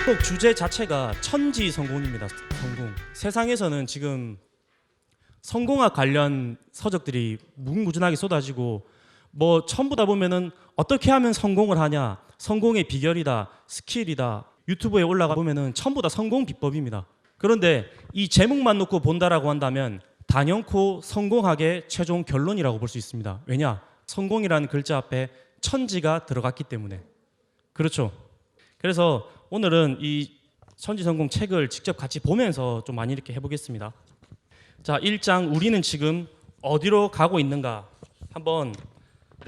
꼭 주제 자체가 천지 성공입니다. 성공. 세상에서는 지금 성공학 관련 서적들이 무궁무진하게 쏟아지고 뭐 전부 다 보면은 어떻게 하면 성공을 하냐, 성공의 비결이다, 스킬이다. 유튜브에 올라가 보면은 전부 다 성공 비법입니다. 그런데 이 제목만 놓고 본다라고 한다면 단연코 성공학의 최종 결론이라고 볼 수 있습니다. 왜냐? 성공이라는 글자 앞에 천지가 들어갔기 때문에. 그렇죠. 그래서 오늘은 이 천지성공 책을 직접 같이 보면서 좀 많이 이렇게 해보겠습니다. 자, 1장 우리는 지금 어디로 가고 있는가? 한번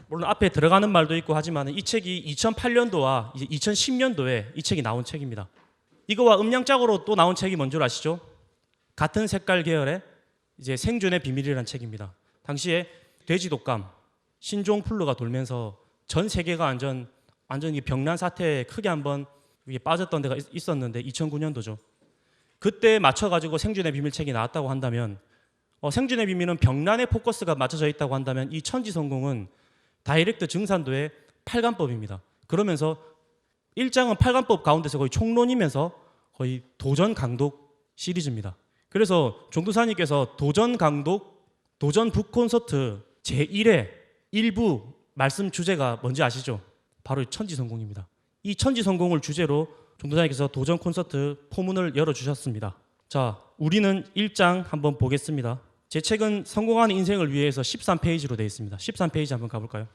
물론 앞에 들어가는 말도 있고 하지만 이 책이 2008년도와 이제 2010년도에 이 책이 나온 책입니다. 이거와 음량짝으로 또 나온 책이 뭔 줄 아시죠? 같은 색깔 계열의 이제 생존의 비밀이라는 책입니다. 당시에 돼지 독감, 신종플루가 돌면서 전 세계가 완전히 병난 사태에 크게 한번 빠졌던 데가 있었는데 2009년도죠. 그때 맞춰가지고 생존의 비밀 책이 나왔다고 한다면 생존의 비밀은 병난에 포커스가 맞춰져 있다고 한다면 이 천지성공은 다이렉트 증산도의 8간법입니다. 그러면서 1장은 8간법 가운데서 거의 총론이면서 거의 도전 강독 시리즈입니다. 그래서 종도사님께서 도전 강독, 도전 북 콘서트 제1회 1부 말씀 주제가 뭔지 아시죠? 바로 천지성공입니다. 이 천지성공을 주제로 종도사님께서 도전 콘서트 포문을 열어주셨습니다. 자, 우리는 1장 한번 보겠습니다. 제 책은 성공하는 인생을 위해서 13페이지로 되어 있습니다. 13페이지 한번 가볼까요?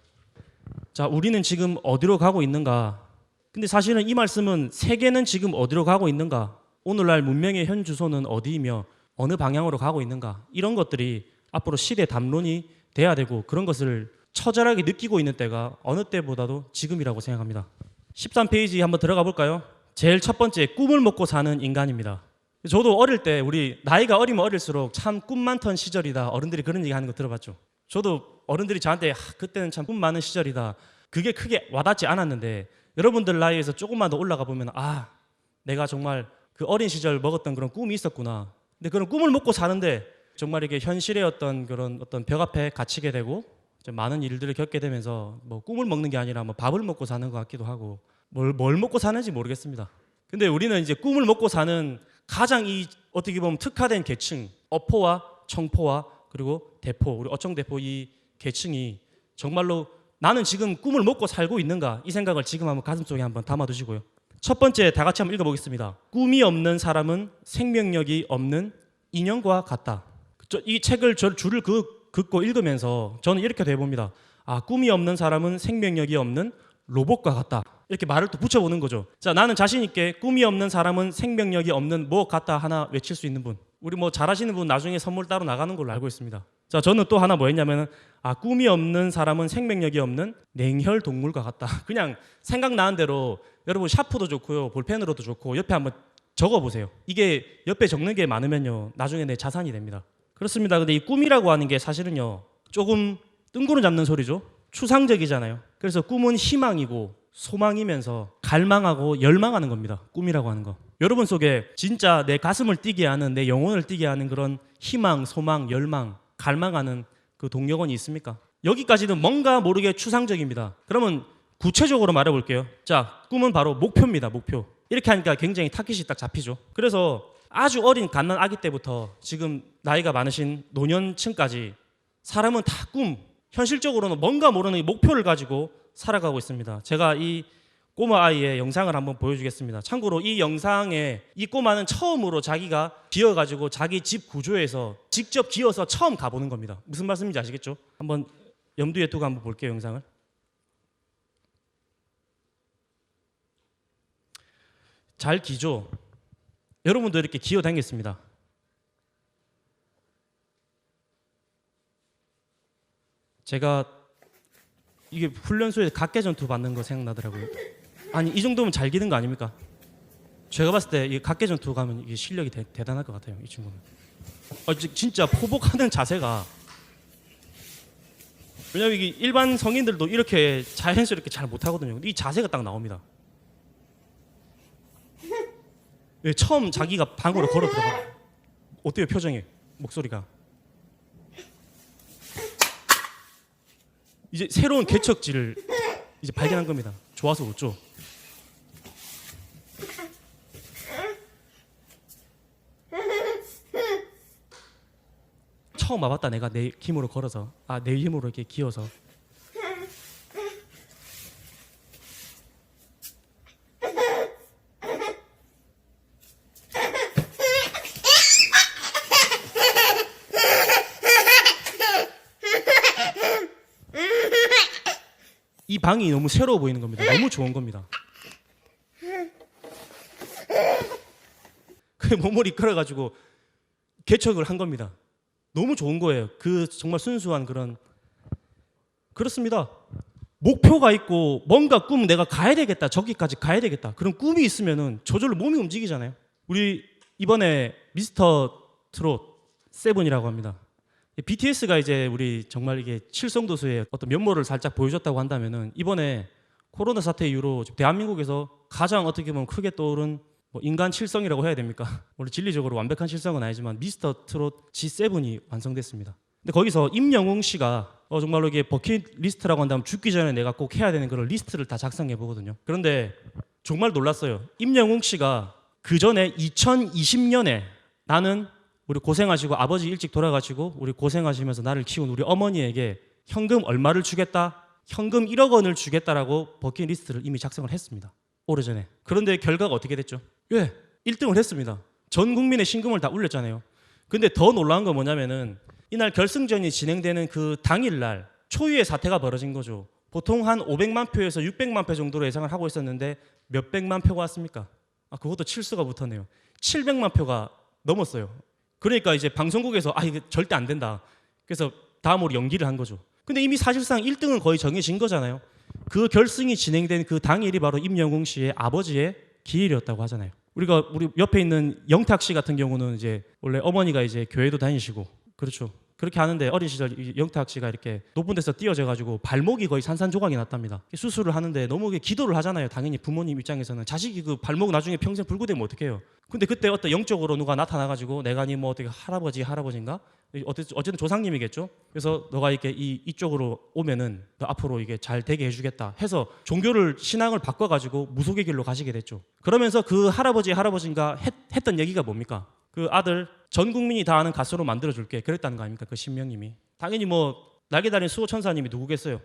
자, 우리는 지금 어디로 가고 있는가? 근데 사실은 이 말씀은 세계는 지금 어디로 가고 있는가? 오늘날 문명의 현 주소는 어디이며 어느 방향으로 가고 있는가? 이런 것들이 앞으로 시대 담론이 돼야 되고 그런 것을 처절하게 느끼고 있는 때가 어느 때보다도 지금이라고 생각합니다. 13페이지 한번 들어가 볼까요? 제일 첫 번째, 꿈을 먹고 사는 인간입니다. 저도 어릴 때 우리 나이가 어리면 어릴수록 참 꿈 많던 시절이다. 어른들이 그런 얘기 하는 거 들어봤죠. 저도 어른들이 저한테 그때는 참 꿈 많은 시절이다. 그게 크게 와닿지 않았는데 여러분들 나이에서 조금만 더 올라가 보면 내가 정말 그 어린 시절 먹었던 그런 꿈이 있었구나. 근데 그런 꿈을 먹고 사는데 정말 이게 현실의 그런 벽 앞에 갇히게 되고 많은 일들을 겪게 되면서 뭐 꿈을 먹는 게 아니라 뭐 밥을 먹고 사는 것 같기도 하고 뭘 먹고 사는지 모르겠습니다. 근데 우리는 이제 꿈을 먹고 사는 가장 어떻게 보면 특화된 계층, 어포와 청포와 그리고 대포, 우리 어청대포 이 계층이 정말로 나는 지금 꿈을 먹고 살고 있는가 이 생각을 지금 한번 가슴속에 한번 담아두시고요. 첫 번째 다 같이 한번 읽어보겠습니다. 꿈이 없는 사람은 생명력이 없는 인형과 같다. 이 책을 줄을 긋고 읽으면서 저는 이렇게 돼봅니다. 꿈이 없는 사람은 생명력이 없는 로봇과 같다. 이렇게 말을 또 붙여보는 거죠. 자, 나는 자신 있게 꿈이 없는 사람은 생명력이 없는 뭐 같다 하나 외칠 수 있는 분. 우리 뭐 잘하시는 분 나중에 선물 따로 나가는 걸로 알고 있습니다. 자, 저는 또 하나 뭐였냐면은 꿈이 없는 사람은 생명력이 없는 냉혈 동물과 같다. 그냥 생각나는 대로 여러분 샤프도 좋고요, 볼펜으로도 좋고 옆에 한번 적어보세요. 이게 옆에 적는 게 많으면요 나중에 내 자산이 됩니다. 그렇습니다. 근데 이 꿈이라고 하는 게 사실은요 조금 뜬구름 잡는 소리죠. 추상적이잖아요. 그래서 꿈은 희망이고 소망이면서 갈망하고 열망하는 겁니다. 꿈이라고 하는 거. 여러분 속에 진짜 내 가슴을 뛰게 하는, 내 영혼을 뛰게 하는 그런 희망, 소망, 열망, 갈망하는 그 동력원이 있습니까? 여기까지는 뭔가 모르게 추상적입니다. 그러면 구체적으로 말해볼게요. 자, 꿈은 바로 목표입니다. 목표. 이렇게 하니까 굉장히 타깃이 딱 잡히죠. 그래서 아주 어린 갓난 아기 때부터 지금 나이가 많으신 노년층까지 사람은 다 현실적으로는 뭔가 모르는 목표를 가지고 살아가고 있습니다. 제가 이 꼬마 아이의 영상을 한번 보여주겠습니다. 참고로 이 영상에 이 꼬마는 처음으로 자기가 기어가지고 자기 집 구조에서 직접 기어서 처음 가보는 겁니다. 무슨 말씀인지 아시겠죠? 한번 염두에 두고 한번 볼게요, 영상을. 잘 기죠? 여러분도 이렇게 기어 다니겠습니다. 제가 이게 훈련소에 각개전투 받는 거 생각나더라고요. 아니 이 정도면 잘 기는 거 아닙니까? 제가 봤을 때 이 각개전투 가면 이게 실력이 대단할 것 같아요. 이 친구는. 진짜 포복하는 자세가 왜냐면 이게 일반 성인들도 이렇게 자연스럽게 잘 못하거든요. 이 자세가 딱 나옵니다. 처음 자기가 방으로 걸어 들어가. 어때요 표정이? 목소리가. 이제 새로운 개척지를 이제 발견한 겁니다. 좋아서 웃죠. 처음 와봤다. 내가 내 힘으로 걸어서 내 힘으로 이렇게 기어서. 이 방이 너무 새로워 보이는 겁니다. 너무 좋은 겁니다. 그 몸을 이끌어가지고 개척을 한 겁니다. 너무 좋은 거예요. 그 정말 순수한 그런. 그렇습니다. 목표가 있고 뭔가 꿈 내가 가야 되겠다. 저기까지 가야 되겠다. 그런 꿈이 있으면은 저절로 몸이 움직이잖아요. 우리 이번에 미스터 트롯 세븐이라고 합니다. BTS가 이제 우리 정말 이게 칠성도수의 어떤 면모를 살짝 보여줬다고 한다면은 이번에 코로나 사태 이후로 대한민국에서 가장 어떻게 보면 크게 떠오른 뭐 인간 칠성이라고 해야 됩니까? 원래 진리적으로 완벽한 칠성은 아니지만 미스터 트롯 G7이 완성됐습니다. 근데 거기서 임영웅 씨가 정말로 이게 버킷리스트라고 한다면 죽기 전에 내가 꼭 해야 되는 그런 리스트를 다 작성해 보거든요. 그런데 정말 놀랐어요. 임영웅 씨가 그 전에 2020년에 나는 우리 고생하시고 아버지 일찍 돌아가시고 우리 고생하시면서 나를 키운 우리 어머니에게 현금 얼마를 주겠다, 현금 1억 원을 주겠다라고 버킷리스트를 이미 작성을 했습니다. 오래전에. 그런데 결과가 어떻게 됐죠? 예, 1등을 했습니다. 전 국민의 신금을 다 울렸잖아요. 근데 더 놀라운 건 뭐냐면은 이날 결승전이 진행되는 그 당일날 초유의 사태가 벌어진 거죠. 보통 한 500만 표에서 600만 표 정도로 예상을 하고 있었는데 몇백만 표가 왔습니까? 그것도 칠수가 붙었네요. 700만 표가 넘었어요. 그러니까 이제 방송국에서 이게 절대 안 된다. 그래서 다음으로 연기를 한 거죠. 근데 이미 사실상 1등은 거의 정해진 거잖아요. 그 결승이 진행된 그 당일이 바로 임영웅 씨의 아버지의 기일이었다고 하잖아요. 우리 옆에 있는 영탁 씨 같은 경우는 이제 원래 어머니가 이제 교회도 다니시고 그렇죠. 그렇게 하는데 어린 시절 영탁 씨가 이렇게 높은 데서 뛰어져 가지고 발목이 거의 산산조각이 났답니다. 수술을 하는데 너무 기도를 하잖아요. 당연히 부모님 입장에서는 자식이 그 발목 나중에 평생 불구되면 어떡해요. 근데 그때 어떤 영적으로 누가 나타나 가지고 내가 뭐 어떻게 할아버지인가 어쨌든 조상님이겠죠. 그래서 너가 이렇게 이쪽으로 오면은 너 앞으로 이게 잘 되게 해주겠다 해서 종교를 신앙을 바꿔 가지고 무속의 길로 가시게 됐죠. 그러면서 그 할아버지인가 했던 얘기가 뭡니까? 그 아들 전 국민이 다 아는 가수로 만들어줄게 그랬다는 거 아닙니까? 그 신명님이. 당연히 뭐 날개 달린 수호천사님이 누구겠어요?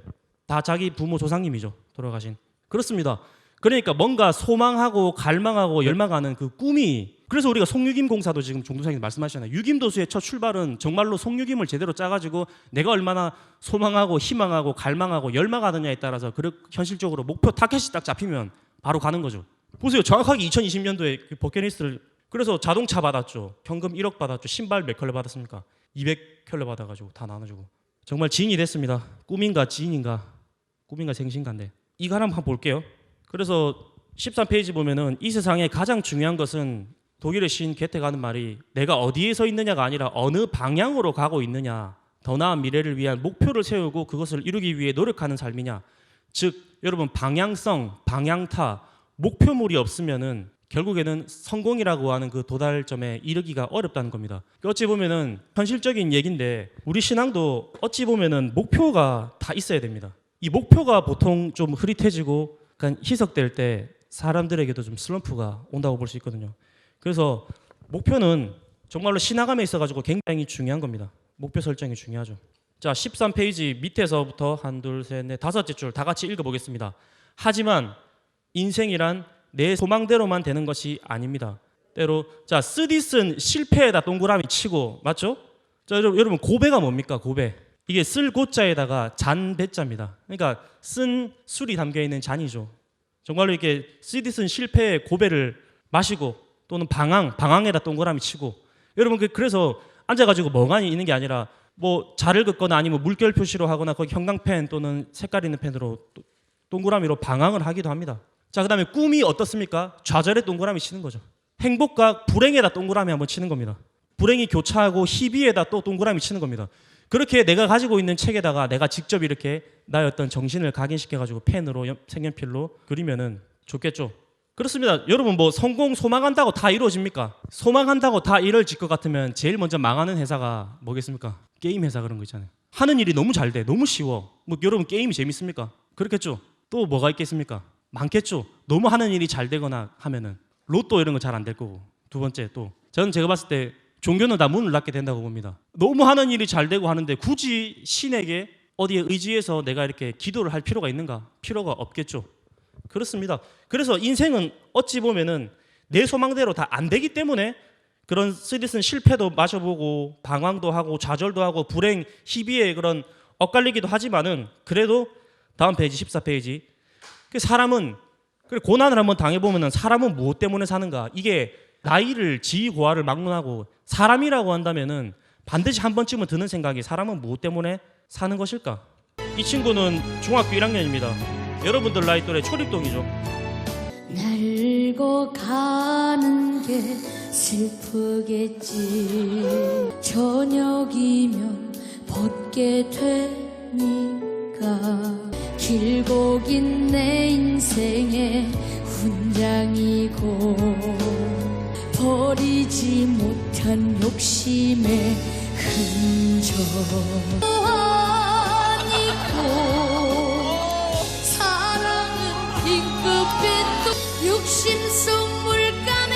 다 자기 부모 조상님이죠. 돌아가신. 그렇습니다. 그러니까 뭔가 소망하고 갈망하고 열망하는 그 꿈이. 그래서 우리가 송유김 공사도 지금 종도사님 말씀하셨잖아요. 유김도수의 첫 출발은 정말로 송유김을 제대로 짜가지고 내가 얼마나 소망하고 희망하고 갈망하고 열망하느냐에 따라서 현실적으로 목표 타겟이 딱 잡히면 바로 가는 거죠. 보세요. 정확하게 2020년도에 그 버킷리스트를. 그래서 자동차 받았죠. 현금 1억 받았죠. 신발 몇 켤레 받았습니까? 200켤레 받아가지고 다 나눠주고. 정말 지인이 됐습니다. 꿈인가 지인인가 꿈인가 생신가인데. 이거 하나 한번 볼게요. 그래서 13페이지 보면은 이 세상에 가장 중요한 것은 독일의 시인 게테가 하는 말이 내가 어디에 서 있느냐가 아니라 어느 방향으로 가고 있느냐, 더 나은 미래를 위한 목표를 세우고 그것을 이루기 위해 노력하는 삶이냐. 즉 여러분 방향성, 방향타, 목표물이 없으면은 결국에는 성공이라고 하는 그 도달점에 이르기가 어렵다는 겁니다. 어찌 보면은 현실적인 얘기인데 우리 신앙도 어찌 보면은 목표가 다 있어야 됩니다. 이 목표가 보통 좀 흐릿해지고 약간 희석될 때 사람들에게도 좀 슬럼프가 온다고 볼 수 있거든요. 그래서 목표는 정말로 신앙감에 있어가지고 굉장히 중요한 겁니다. 목표 설정이 중요하죠. 자, 13페이지 밑에서부터 1, 2, 3, 4, 5째 줄 다 같이 읽어보겠습니다. 하지만 인생이란 내 소망대로만 되는 것이 아닙니다. 때로 자 쓰디쓴 실패에다 동그라미 치고 맞죠? 자 여러분 고배가 뭡니까? 고배. 이게 쓸 고자에다가 잔 배자입니다. 그러니까 쓴 술이 담겨 있는 잔이죠. 정말로 이렇게 쓰디쓴 실패의 고배를 마시고 또는 방황에다 동그라미 치고 여러분 그래서 앉아가지고 멍하니 있는 게 아니라 뭐 자를 긋거나 아니면 물결 표시로 하거나 거기 형광펜 또는 색깔 있는 펜으로 동그라미로 방황을 하기도 합니다. 자, 그 다음에 꿈이 어떻습니까? 좌절에 동그라미 치는 거죠. 행복과 불행에다 동그라미 한번 치는 겁니다. 불행이 교차하고 희비에다 또 동그라미 치는 겁니다. 그렇게 내가 가지고 있는 책에다가 내가 직접 이렇게 나의 어떤 정신을 각인시켜가지고 펜으로 색연필로 그리면은 좋겠죠. 그렇습니다. 여러분 뭐 성공 소망한다고 다 이루어집니까? 소망한다고 다 이루어질 것 같으면 제일 먼저 망하는 회사가 뭐겠습니까? 게임 회사 그런 거 있잖아요. 하는 일이 너무 잘 돼. 너무 쉬워. 뭐 여러분 게임이 재밌습니까? 그렇겠죠. 또 뭐가 있겠습니까? 많겠죠. 너무 하는 일이 잘 되거나 하면은 로또 이런 거 잘 안 될 거고. 두 번째 또 저는 제가 봤을 때 종교는 다 문을 닫게 된다고 봅니다. 너무 하는 일이 잘 되고 하는데 굳이 신에게 어디에 의지해서 내가 이렇게 기도를 할 필요가 있는가? 필요가 없겠죠. 그렇습니다. 그래서 인생은 어찌 보면은 내 소망대로 다 안 되기 때문에 그런 쓰디쓴 실패도 마셔보고 방황도 하고 좌절도 하고 불행, 희비에 그런 엇갈리기도 하지만은 그래도 다음 페이지 14페이지 사람은 고난을 한번 당해보면은 사람은 무엇 때문에 사는가? 이게 나이를 지위고하를 막론하고 사람이라고 한다면은 반드시 한 번쯤은 드는 생각이 사람은 무엇 때문에 사는 것일까? 이 친구는 중학교 1학년입니다. 여러분들 나이 또래 초립동이죠. 날고 가는 게 슬프겠지. 저녁이면 벗게 되니까 길고 긴 내 인생의 훈장이고 버리지 못한 욕심의 흔적 아니고 사랑은 핑크빛도 욕심 속 물감의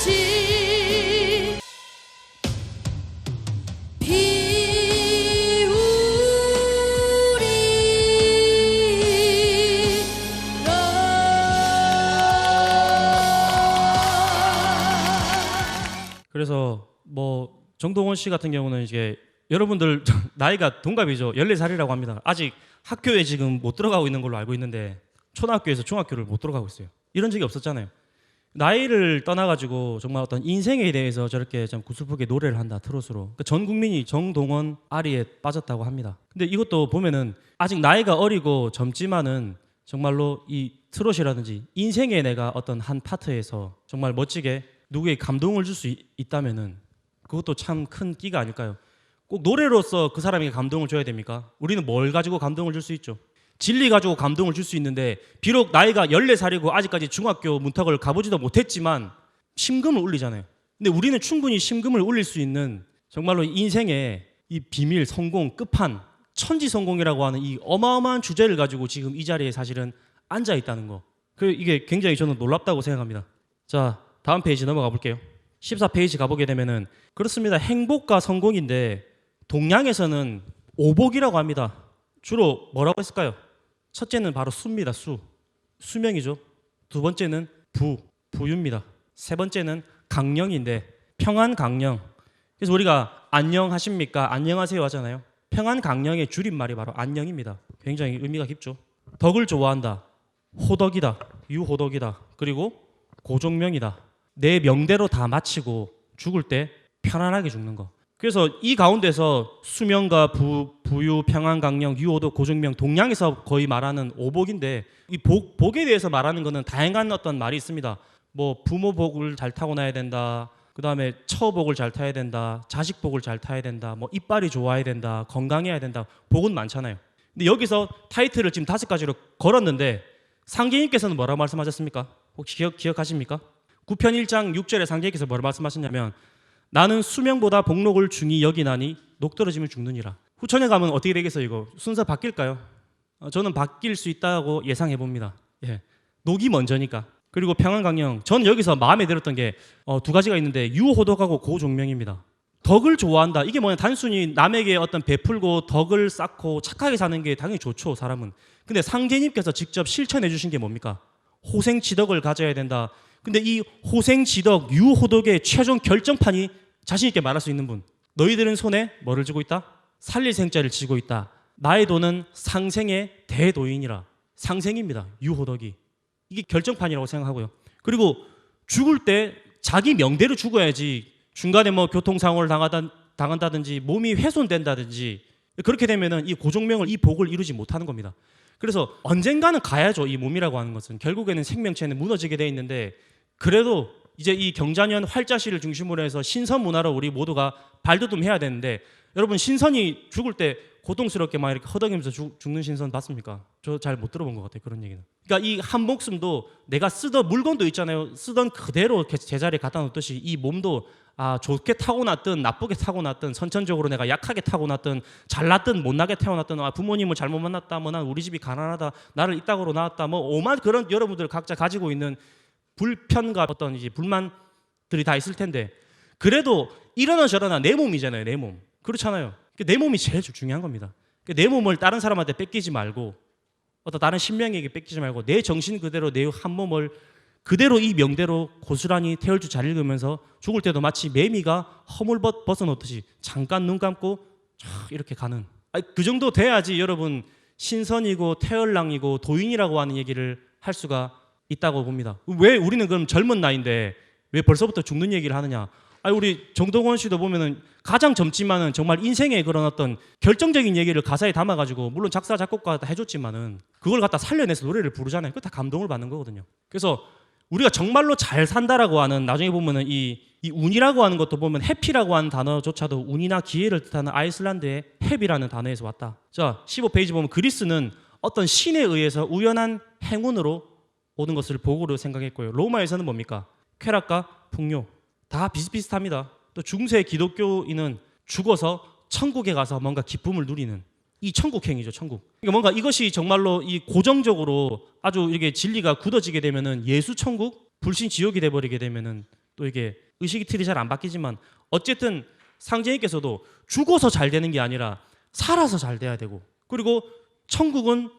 장난이지. 그래서 뭐 정동원 씨 같은 경우는 이제 여러분들 나이가 동갑이죠. 14살이라고 합니다. 아직 학교에 지금 못 들어가고 있는 걸로 알고 있는데 초등학교에서 중학교를 못 들어가고 있어요. 이런 적이 없었잖아요. 나이를 떠나가지고 정말 어떤 인생에 대해서 저렇게 좀 구슬프게 노래를 한다, 트로트로. 그러니까 전 국민이 정동원 아리에 빠졌다고 합니다. 근데 이것도 보면은 아직 나이가 어리고 젊지만은 정말로 이 트롯이라든지 인생에 내가 어떤 한 파트에서 정말 멋지게 누구에게 감동을 줄 수 있다면은 그것도 참 큰 끼가 아닐까요? 꼭 노래로서 그 사람에게 감동을 줘야 됩니까? 우리는 뭘 가지고 감동을 줄 수 있죠? 진리 가지고 감동을 줄 수 있는데 비록 나이가 14살이고 아직까지 중학교 문턱을 가보지도 못했지만 심금을 울리잖아요. 근데 우리는 충분히 심금을 울릴 수 있는 정말로 인생의 이 비밀, 성공, 끝판, 천지 성공이라고 하는 이 어마어마한 주제를 가지고 지금 이 자리에 사실은 앉아 있다는 거. 이게 굉장히 저는 놀랍다고 생각합니다. 자, 다음 페이지 넘어가 볼게요. 14페이지 가보게 되면은 그렇습니다. 행복과 성공인데 동양에서는 오복이라고 합니다. 주로 뭐라고 했을까요? 첫째는 바로 수입니다. 수명이죠. 두 번째는 부유입니다. 세 번째는 강령인데 평안강령. 그래서 우리가 안녕하십니까? 안녕하세요 하잖아요. 평안강령의 줄임말이 바로 안녕입니다. 굉장히 의미가 깊죠. 덕을 좋아한다. 호덕이다. 유호덕이다. 그리고 고종명이다. 내 명대로 다 마치고 죽을 때 편안하게 죽는 거. 그래서 이 가운데서 수명과 부유, 평안강령, 유호도, 고종명, 동양에서 거의 말하는 오복인데 이 복에 대해서 말하는 거는 다양한 어떤 말이 있습니다. 뭐 부모 복을 잘 타고 나야 된다. 그 다음에 처복을 잘 타야 된다. 자식 복을 잘 타야 된다. 뭐 이빨이 좋아야 된다. 건강해야 된다. 복은 많잖아요. 근데 여기서 타이틀을 지금 5가지로 걸었는데 상제님께서는 뭐라고 말씀하셨습니까? 혹시 기억하십니까? 9편 1장 6절에 상제님께서 뭐라고 말씀하셨냐면 나는 수명보다 복록을 중히 여기나니 녹떨어지면 죽느니라. 후천에 가면 어떻게 되겠어요? 이거 순서 바뀔까요? 저는 바뀔 수 있다고 예상해 봅니다. 예. 녹이 먼저니까. 그리고 평안강령. 저는 여기서 마음에 들었던 게 2가지가 있는데 유호덕하고 고종명입니다. 덕을 좋아한다. 이게 뭐냐? 단순히 남에게 어떤 베풀고 덕을 쌓고 착하게 사는 게 당연히 좋죠, 사람은. 근데 상제님께서 직접 실천해 주신 게 뭡니까? 호생지덕을 가져야 된다. 근데 이 호생지덕, 유호덕의 최종 결정판이 자신 있게 말할 수 있는 분. 너희들은 손에 뭐를 쥐고 있다? 살릴 생자를 쥐고 있다. 나의 도는 상생의 대도인이라. 상생입니다. 유호덕이. 이게 결정판이라고 생각하고요. 그리고 죽을 때 자기 명대로 죽어야지 중간에 뭐 교통사고를 당한다든지 몸이 훼손된다든지 그렇게 되면은 이 고종명을 이 복을 이루지 못하는 겁니다. 그래서 언젠가는 가야죠. 이 몸이라고 하는 것은 결국에는 생명체는 무너지게 돼 있는데 그래도 이제 이 경자년 활자시를 중심으로 해서 신선 문화로 우리 모두가 발돋움해야 되는데 여러분 신선이 죽을 때 고통스럽게 막 이렇게 허덕이면서 죽는 신선 봤습니까? 저 잘 못 들어본 것 같아요. 그런 얘기는. 그러니까 이 한 목숨도 내가 쓰던 물건도 있잖아요. 쓰던 그대로 제자리에 갖다 놓듯이 이 몸도 좋게 타고났든 나쁘게 타고났든 선천적으로 내가 약하게 타고났든 잘났든 못나게 태어났든 부모님을 잘못 만났다 뭐 난 우리 집이 가난하다 나를 이 땅으로 낳았다 뭐 오만 그런 여러분들 각자 가지고 있는 불편과 어떤 이제 불만 것들이 다 있을 텐데 그래도 이러나 저러나 내 몸이잖아요. 내 몸. 그렇잖아요. 내 몸이 제일 중요한 겁니다. 내 몸을 다른 사람한테 뺏기지 말고 어떤 다른 신명에게 뺏기지 말고 내 정신 그대로 내 한 몸을 그대로 이 명대로 고스란히 태울주 잘 읽으면서 죽을 때도 마치 매미가 허물 벗어놓듯이 잠깐 눈 감고 촥 이렇게 가는 그 정도 돼야지 여러분 신선이고 태열랑이고 도인이라고 하는 얘기를 할 수가 있다고 봅니다. 왜 우리는 그럼 젊은 나이인데 왜 벌써부터 죽는 얘기를 하느냐? 우리 정동원 씨도 보면은 가장 젊지만은 정말 인생의 그런 어떤 결정적인 얘기를 가사에 담아가지고 물론 작사 작곡가 다 해줬지만은 그걸 갖다 살려내서 노래를 부르잖아요. 그거 다 감동을 받는 거거든요. 그래서 우리가 정말로 잘 산다라고 하는 나중에 보면은 이 운이라고 하는 것도 보면 해피라고 하는 단어조차도 운이나 기회를 뜻하는 아이슬란드의 해비라는 단어에서 왔다. 자 15페이지 보면 그리스는 어떤 신에 의해서 우연한 행운으로 오는 것을 복으로 생각했고요. 로마에서는 뭡니까? 쾌락과 풍요 다 비슷비슷합니다. 또 중세 기독교인은 죽어서 천국에 가서 뭔가 기쁨을 누리는 이 천국행위죠. 천국. 그러니까 뭔가 이것이 정말로 이 고정적으로 아주 이게 진리가 굳어지게 되면은 예수 천국, 불신 지옥이 돼 버리게 되면은 또 이게 의식이 틀이 잘 안 바뀌지만 어쨌든 상제님께서도 죽어서 잘 되는 게 아니라 살아서 잘 돼야 되고 그리고 천국은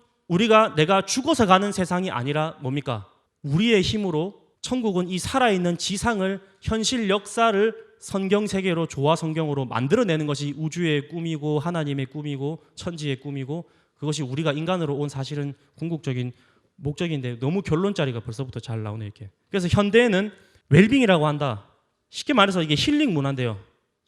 내가 죽어서 가는 세상이 아니라 뭡니까? 우리의 힘으로 천국은 이 살아있는 지상을 현실 역사를 성경 세계로 조화 성경으로 만들어내는 것이 우주의 꿈이고 하나님의 꿈이고 천지의 꿈이고 그것이 우리가 인간으로 온 사실은 궁극적인 목적인데 너무 결론짜리가 벌써부터 잘 나오네 이렇게. 그래서 현대에는 웰빙이라고 한다. 쉽게 말해서 이게 힐링 문화인데요.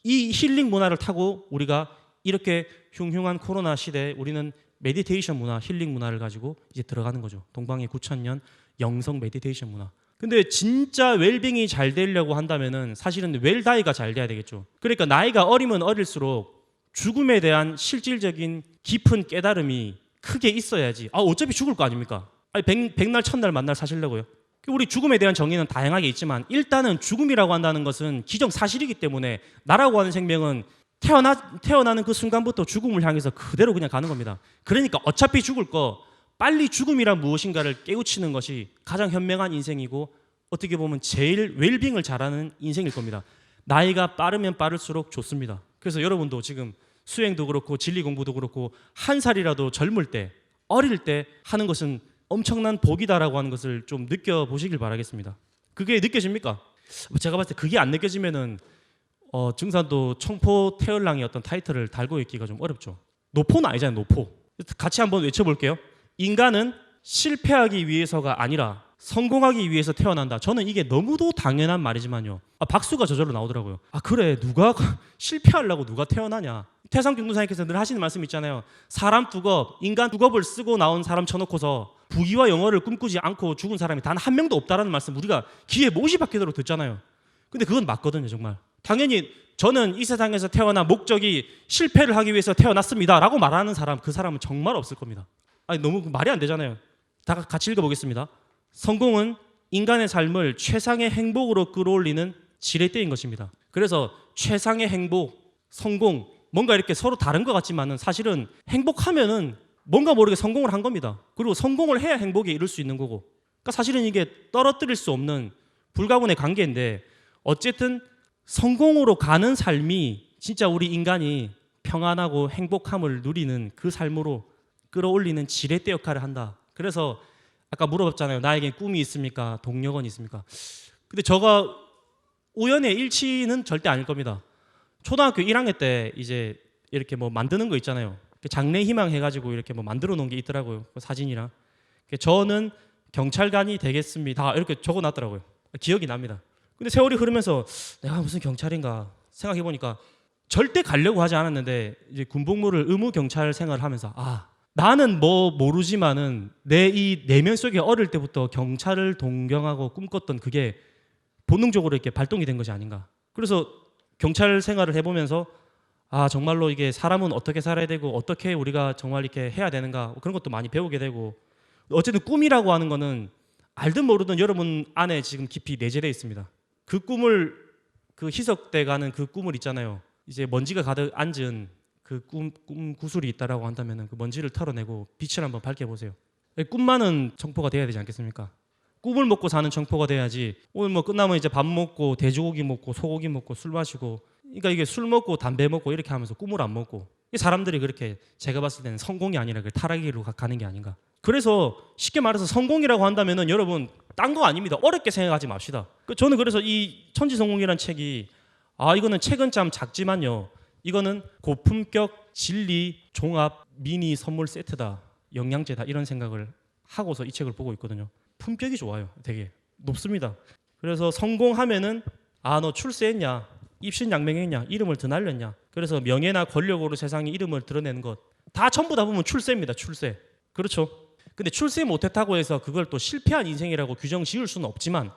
이 힐링 문화를 타고 우리가 이렇게 흉흉한 코로나 시대에 우리는 메디테이션 문화, 힐링 문화를 가지고 이제 들어가는 거죠. 동방의 9,000년 영성 메디테이션 문화. 근데 진짜 웰빙이 잘 되려고 한다면은 사실은 웰다이가 잘 돼야 되겠죠. 그러니까 나이가 어리면 어릴수록 죽음에 대한 실질적인 깊은 깨달음이 크게 있어야지. 어차피 죽을 거 아닙니까? 백날 천날 만날 사실려고요. 우리 죽음에 대한 정의는 다양하게 있지만 일단은 죽음이라고 한다는 것은 기정사실이기 때문에 나라고 하는 생명은 태어나는 그 순간부터 죽음을 향해서 그대로 그냥 가는 겁니다. 그러니까 어차피 죽을 거 빨리 죽음이란 무엇인가를 깨우치는 것이 가장 현명한 인생이고 어떻게 보면 제일 웰빙을 잘하는 인생일 겁니다. 나이가 빠르면 빠를수록 좋습니다. 그래서 여러분도 지금 수행도 그렇고 진리 공부도 그렇고 한 살이라도 젊을 때 어릴 때 하는 것은 엄청난 복이다라고 하는 것을 좀 느껴보시길 바라겠습니다. 그게 느껴집니까? 제가 봤을 때 그게 안 느껴지면은 증산도 청포 태열랑의 어떤 타이틀을 달고 있기가 좀 어렵죠. 노포는 아니잖아요. 노포. 같이 한번 외쳐볼게요. 인간은 실패하기 위해서가 아니라 성공하기 위해서 태어난다. 저는 이게 너무도 당연한 말이지만요. 박수가 저절로 나오더라고요. 그래 누가 실패하려고 누가 태어나냐. 태상경도사님께서 늘 하시는 말씀 있잖아요. 사람 두겁, 인간 두겁을 쓰고 나온 사람 쳐놓고서 부귀와 영화를 꿈꾸지 않고 죽은 사람이 단 한 명도 없다라는 말씀 우리가 귀에 못이 박히도록 듣잖아요. 근데 그건 맞거든요. 정말. 당연히 저는 이 세상에서 태어난 목적이 실패를 하기 위해서 태어났습니다 라고 말하는 사람 그 사람은 정말 없을 겁니다. 너무 말이 안 되잖아요. 다 같이 읽어보겠습니다. 성공은 인간의 삶을 최상의 행복으로 끌어올리는 지렛대인 것입니다. 그래서 최상의 행복, 성공 뭔가 이렇게 서로 다른 것 같지만은 사실은 행복하면은 뭔가 모르게 성공을 한 겁니다. 그리고 성공을 해야 행복에 이룰 수 있는 거고 그러니까 사실은 이게 떨어뜨릴 수 없는 불가분의 관계인데 어쨌든 성공으로 가는 삶이 진짜 우리 인간이 평안하고 행복함을 누리는 그 삶으로 끌어올리는 지렛대 역할을 한다. 그래서 아까 물어봤잖아요. 나에게 꿈이 있습니까? 동력은 있습니까? 근데 저가 우연의 일치는 절대 아닐 겁니다. 초등학교 1학년 때 이제 이렇게 뭐 만드는 거 있잖아요. 장래 희망 해가지고 이렇게 뭐 만들어 놓은 게 있더라고요. 그 사진이랑. 저는 경찰관이 되겠습니다. 이렇게 적어놨더라고요. 기억이 납니다. 근데 세월이 흐르면서 내가 무슨 경찰인가 생각해 보니까 절대 가려고 하지 않았는데 이제 군복무를 의무 경찰 생활을 하면서 나는 뭐 모르지만은 내 이 내면 속에 어릴 때부터 경찰을 동경하고 꿈꿨던 그게 본능적으로 이렇게 발동이 된 것이 아닌가. 그래서 경찰 생활을 해보면서 정말로 이게 사람은 어떻게 살아야 되고 어떻게 우리가 정말 이렇게 해야 되는가 그런 것도 많이 배우게 되고 어쨌든 꿈이라고 하는 거는 알든 모르든 여러분 안에 지금 깊이 내재되어 있습니다. 그 꿈을 그 희석돼가는 그 꿈을 있잖아요. 이제 먼지가 가득 앉은 그 꿈 구슬이 있다라고 한다면 그 먼지를 털어내고 빛을 한번 밝혀보세요. 꿈만은 청포가 돼야 되지 않겠습니까? 꿈을 먹고 사는 청포가 돼야지. 오늘 뭐 끝나면 이제 밥 먹고 돼지고기 먹고 소고기 먹고 술 마시고, 그러니까 이게 술 먹고 담배 먹고 이렇게 하면서 꿈을 안 먹고, 이 사람들이 그렇게 제가 봤을 때는 성공이 아니라 그 타락으로 가는 게 아닌가. 그래서 쉽게 말해서 성공이라고 한다면은 여러분 딴 거 아닙니다. 어렵게 생각하지 맙시다. 저는 그래서 이 천지성공이라는 책이, 이거는 책은 참 작지만요, 이거는 고품격 진리 종합 미니 선물 세트다, 영양제다, 이런 생각을 하고서 이 책을 보고 있거든요. 품격이 좋아요. 되게 높습니다. 그래서 성공하면은 너 출세했냐, 입신양명했냐, 이름을 드날렸냐, 그래서 명예나 권력으로 세상에 이름을 드러내는 것 다 전부 다 보면 출세입니다. 출세. 그렇죠. 근데 출세 못했다고 해서 그걸 또 실패한 인생이라고 규정 지을 수는 없지만,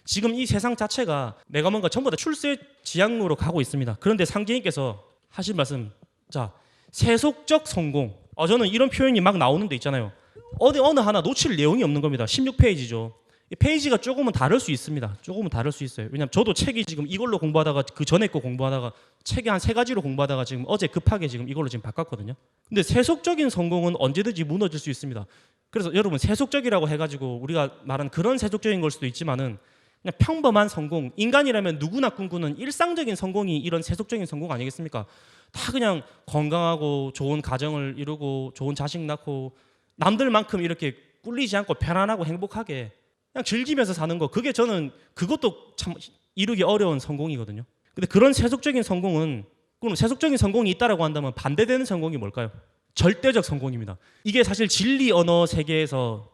지금 이 세상 자체가 내가 뭔가 전부 다 출세 지향으로 가고 있습니다. 그런데 상제님께서 하신 말씀, 자, 세속적 성공. 저는 이런 표현이 막 나오는 데 있잖아요. 어느 하나 놓칠 내용이 없는 겁니다. 16페이지죠. 이 페이지가 조금은 다를 수 있습니다. 조금은 다를 수 있어요. 왜냐하면 저도 책이 지금 이걸로 공부하다가 그 전에 거 공부하다가 책이 한 3가지로 공부하다가 지금 어제 급하게 지금 이걸로 지금 바꿨거든요. 근데 세속적인 성공은 언제든지 무너질 수 있습니다. 그래서 여러분, 세속적이라고 해가지고 우리가 말하는 그런 세속적인 걸 수도 있지만은 그냥 평범한 성공, 인간이라면 누구나 꿈꾸는 일상적인 성공이 이런 세속적인 성공 아니겠습니까? 다 그냥 건강하고 좋은 가정을 이루고 좋은 자식 낳고 남들만큼 이렇게 꿀리지 않고 편안하고 행복하게 그냥 즐기면서 사는 거, 그게 저는 그것도 참 이루기 어려운 성공이거든요. 근데 그런 세속적인 성공은, 그럼 세속적인 성공이 있다라고 한다면 반대되는 성공이 뭘까요? 절대적 성공입니다. 이게 사실 진리 언어 세계에서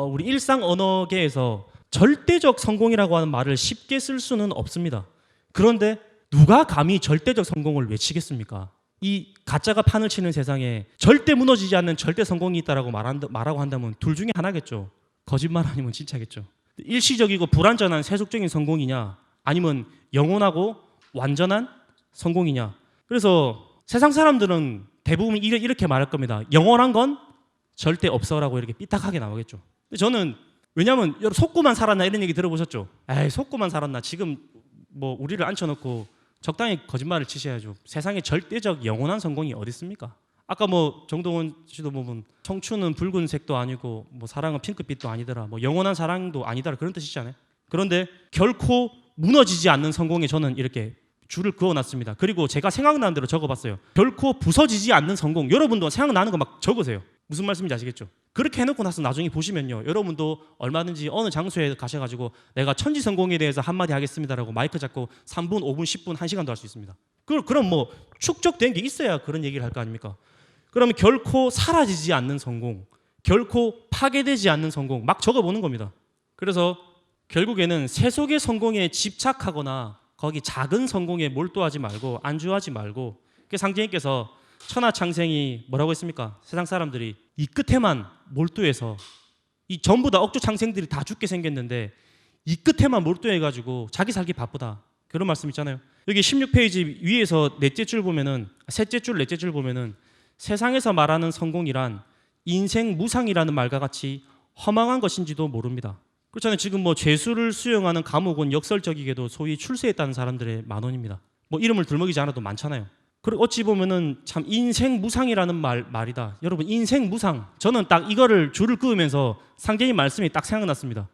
우리 일상 언어계에서 절대적 성공이라고 하는 말을 쉽게 쓸 수는 없습니다. 그런데 누가 감히 절대적 성공을 외치겠습니까? 이 가짜가 판을 치는 세상에 절대 무너지지 않는 절대 성공이 있다라고 말하고 한다면 둘 중에 하나겠죠. 거짓말 아니면 진짜겠죠. 일시적이고 불완전한 세속적인 성공이냐, 아니면 영원하고 완전한 성공이냐. 그래서 세상 사람들은 대부분 이렇게 말할 겁니다. 영원한 건 절대 없어라고 이렇게 삐딱하게 나오겠죠. 근데 저는, 왜냐하면 여러분 속고만 살았나 이런 얘기 들어보셨죠? 에이, 속고만 살았나. 지금 뭐 우리를 앉혀놓고 적당히 거짓말을 치셔야죠. 세상에 절대적 영원한 성공이 어디 있습니까? 아까 뭐 정동원 씨도 보면 청춘은 붉은색도 아니고 뭐 사랑은 핑크빛도 아니더라, 뭐 영원한 사랑도 아니더라, 그런 뜻이잖아요. 그런데 결코 무너지지 않는 성공에 저는 이렇게 줄을 그어놨습니다. 그리고 제가 생각나는 대로 적어봤어요. 결코 부서지지 않는 성공. 여러분도 생각나는 거 막 적으세요. 무슨 말씀인지 아시겠죠? 그렇게 해놓고 나서 나중에 보시면요, 여러분도 얼마든지 어느 장소에 가셔가지고 내가 천지 성공에 대해서 한마디 하겠습니다라고 마이크 잡고 3분, 5분, 10분, 1시간도 할 수 있습니다. 그럼 뭐 축적된 게 있어야 그런 얘기를 할 거 아닙니까? 그러면 결코 사라지지 않는 성공, 결코 파괴되지 않는 성공 막 적어보는 겁니다. 그래서 결국에는 세속의 성공에 집착하거나 거기 작은 성공에 몰두하지 말고 안주하지 말고, 상제님께서 천하창생이 뭐라고 했습니까? 세상 사람들이 이 끝에만 몰두해서, 이 전부 다 억주창생들이 다 죽게 생겼는데 이 끝에만 몰두해가지고 자기 살기 바쁘다, 그런 말씀 있잖아요. 여기 16페이지 위에서 넷째 줄 보면은, 셋째 줄 넷째 줄 보면은 세상에서 말하는 성공이란 인생 무상이라는 말과 같이 허망한 것인지도 모릅니다. 그렇잖아요. 지금 뭐 죄수를 수용하는 감옥은 역설적이게도 소위 출세했다는 사람들의 만원입니다. 뭐 이름을 들먹이지 않아도 많잖아요. 그리고 어찌 보면은 참 인생 무상이라는 말이다. 여러분, 인생 무상. 저는 딱 이거를 줄을 그으면서 상제님 말씀이 딱 생각났습니다.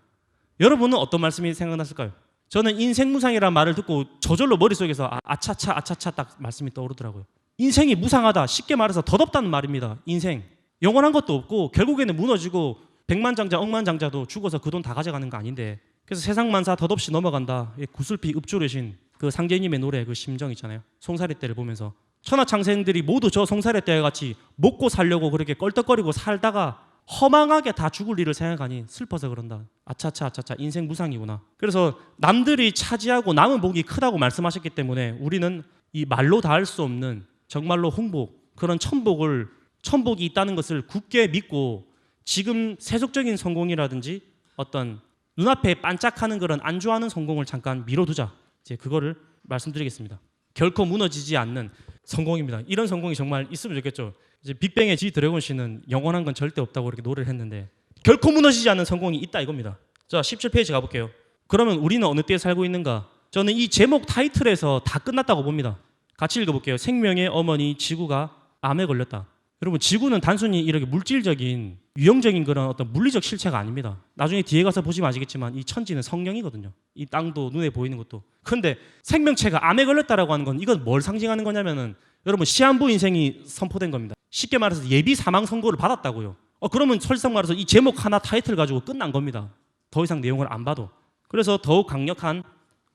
여러분은 어떤 말씀이 생각났을까요? 저는 인생 무상이라는 말을 듣고 저절로 머릿속에서 아차차 딱 말씀이 떠오르더라고요. 인생이 무상하다. 쉽게 말해서 덧없다는 말입니다. 인생. 영원한 것도 없고 결국에는 무너지고 백만장자 억만장자도 죽어서 그 돈 다 가져가는 거 아닌데, 그래서 세상만사 덧없이 넘어간다. 구슬피 읍조르신 그 상제님의 노래 그 심정 있잖아요. 송사리 때를 보면서 천하창생들이 모두 저 송사리 때와 같이 먹고 살려고 그렇게 껄떡거리고 살다가 허망하게 다 죽을 일을 생각하니 슬퍼서 그런다. 아차차 인생 무상이구나. 그래서 남들이 차지하고 남은 복이 크다고 말씀하셨기 때문에 우리는 이 말로 다 할 수 없는 정말로 홍복, 그런 천복이 있다는 것을 굳게 믿고 지금 세속적인 성공이라든지 어떤 눈앞에 반짝하는 그런 안주하는 성공을 잠깐 미뤄두자. 이제 그거를 말씀드리겠습니다. 결코 무너지지 않는 성공입니다. 이런 성공이 정말 있으면 좋겠죠. 이제 빅뱅의 G 드래곤 씨는 영원한 건 절대 없다고 이렇게 노래를 했는데 결코 무너지지 않는 성공이 있다 이겁니다. 자, 17페이지 가볼게요. 그러면 우리는 어느 때에 살고 있는가? 저는 이 제목 타이틀에서 다 끝났다고 봅니다. 같이 읽어볼게요. 생명의 어머니 지구가 암에 걸렸다. 여러분, 지구는 단순히 이렇게 물질적인 유형적인 그런 어떤 물리적 실체가 아닙니다. 나중에 뒤에 가서 보시면 아시겠지만 이 천지는 성령이거든요. 이 땅도 눈에 보이는 것도. 근데 생명체가 암에 걸렸다라고 하는 건 이건 뭘 상징하는 거냐면은 여러분 시한부 인생이 선포된 겁니다. 쉽게 말해서 예비 사망 선고를 받았다고요. 그러면 설상 말해서 이 제목 하나 타이틀 가지고 끝난 겁니다. 더 이상 내용을 안 봐도. 그래서 더욱 강력한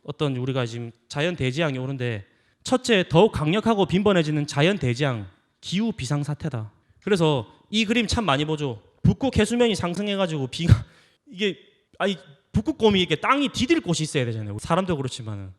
어떤 우리가 지금 자연 대재앙이 오는데 첫째 더욱 강력하고 빈번해지는 자연 대재앙 기후 비상 사태다. 그래서 이 그림 참 많이 보죠. 북극 해수면이 상승해가지고 비가 이게 북극곰이 이게 땅이 디딜 곳이 있어야 되잖아요. 사람도 그렇지만은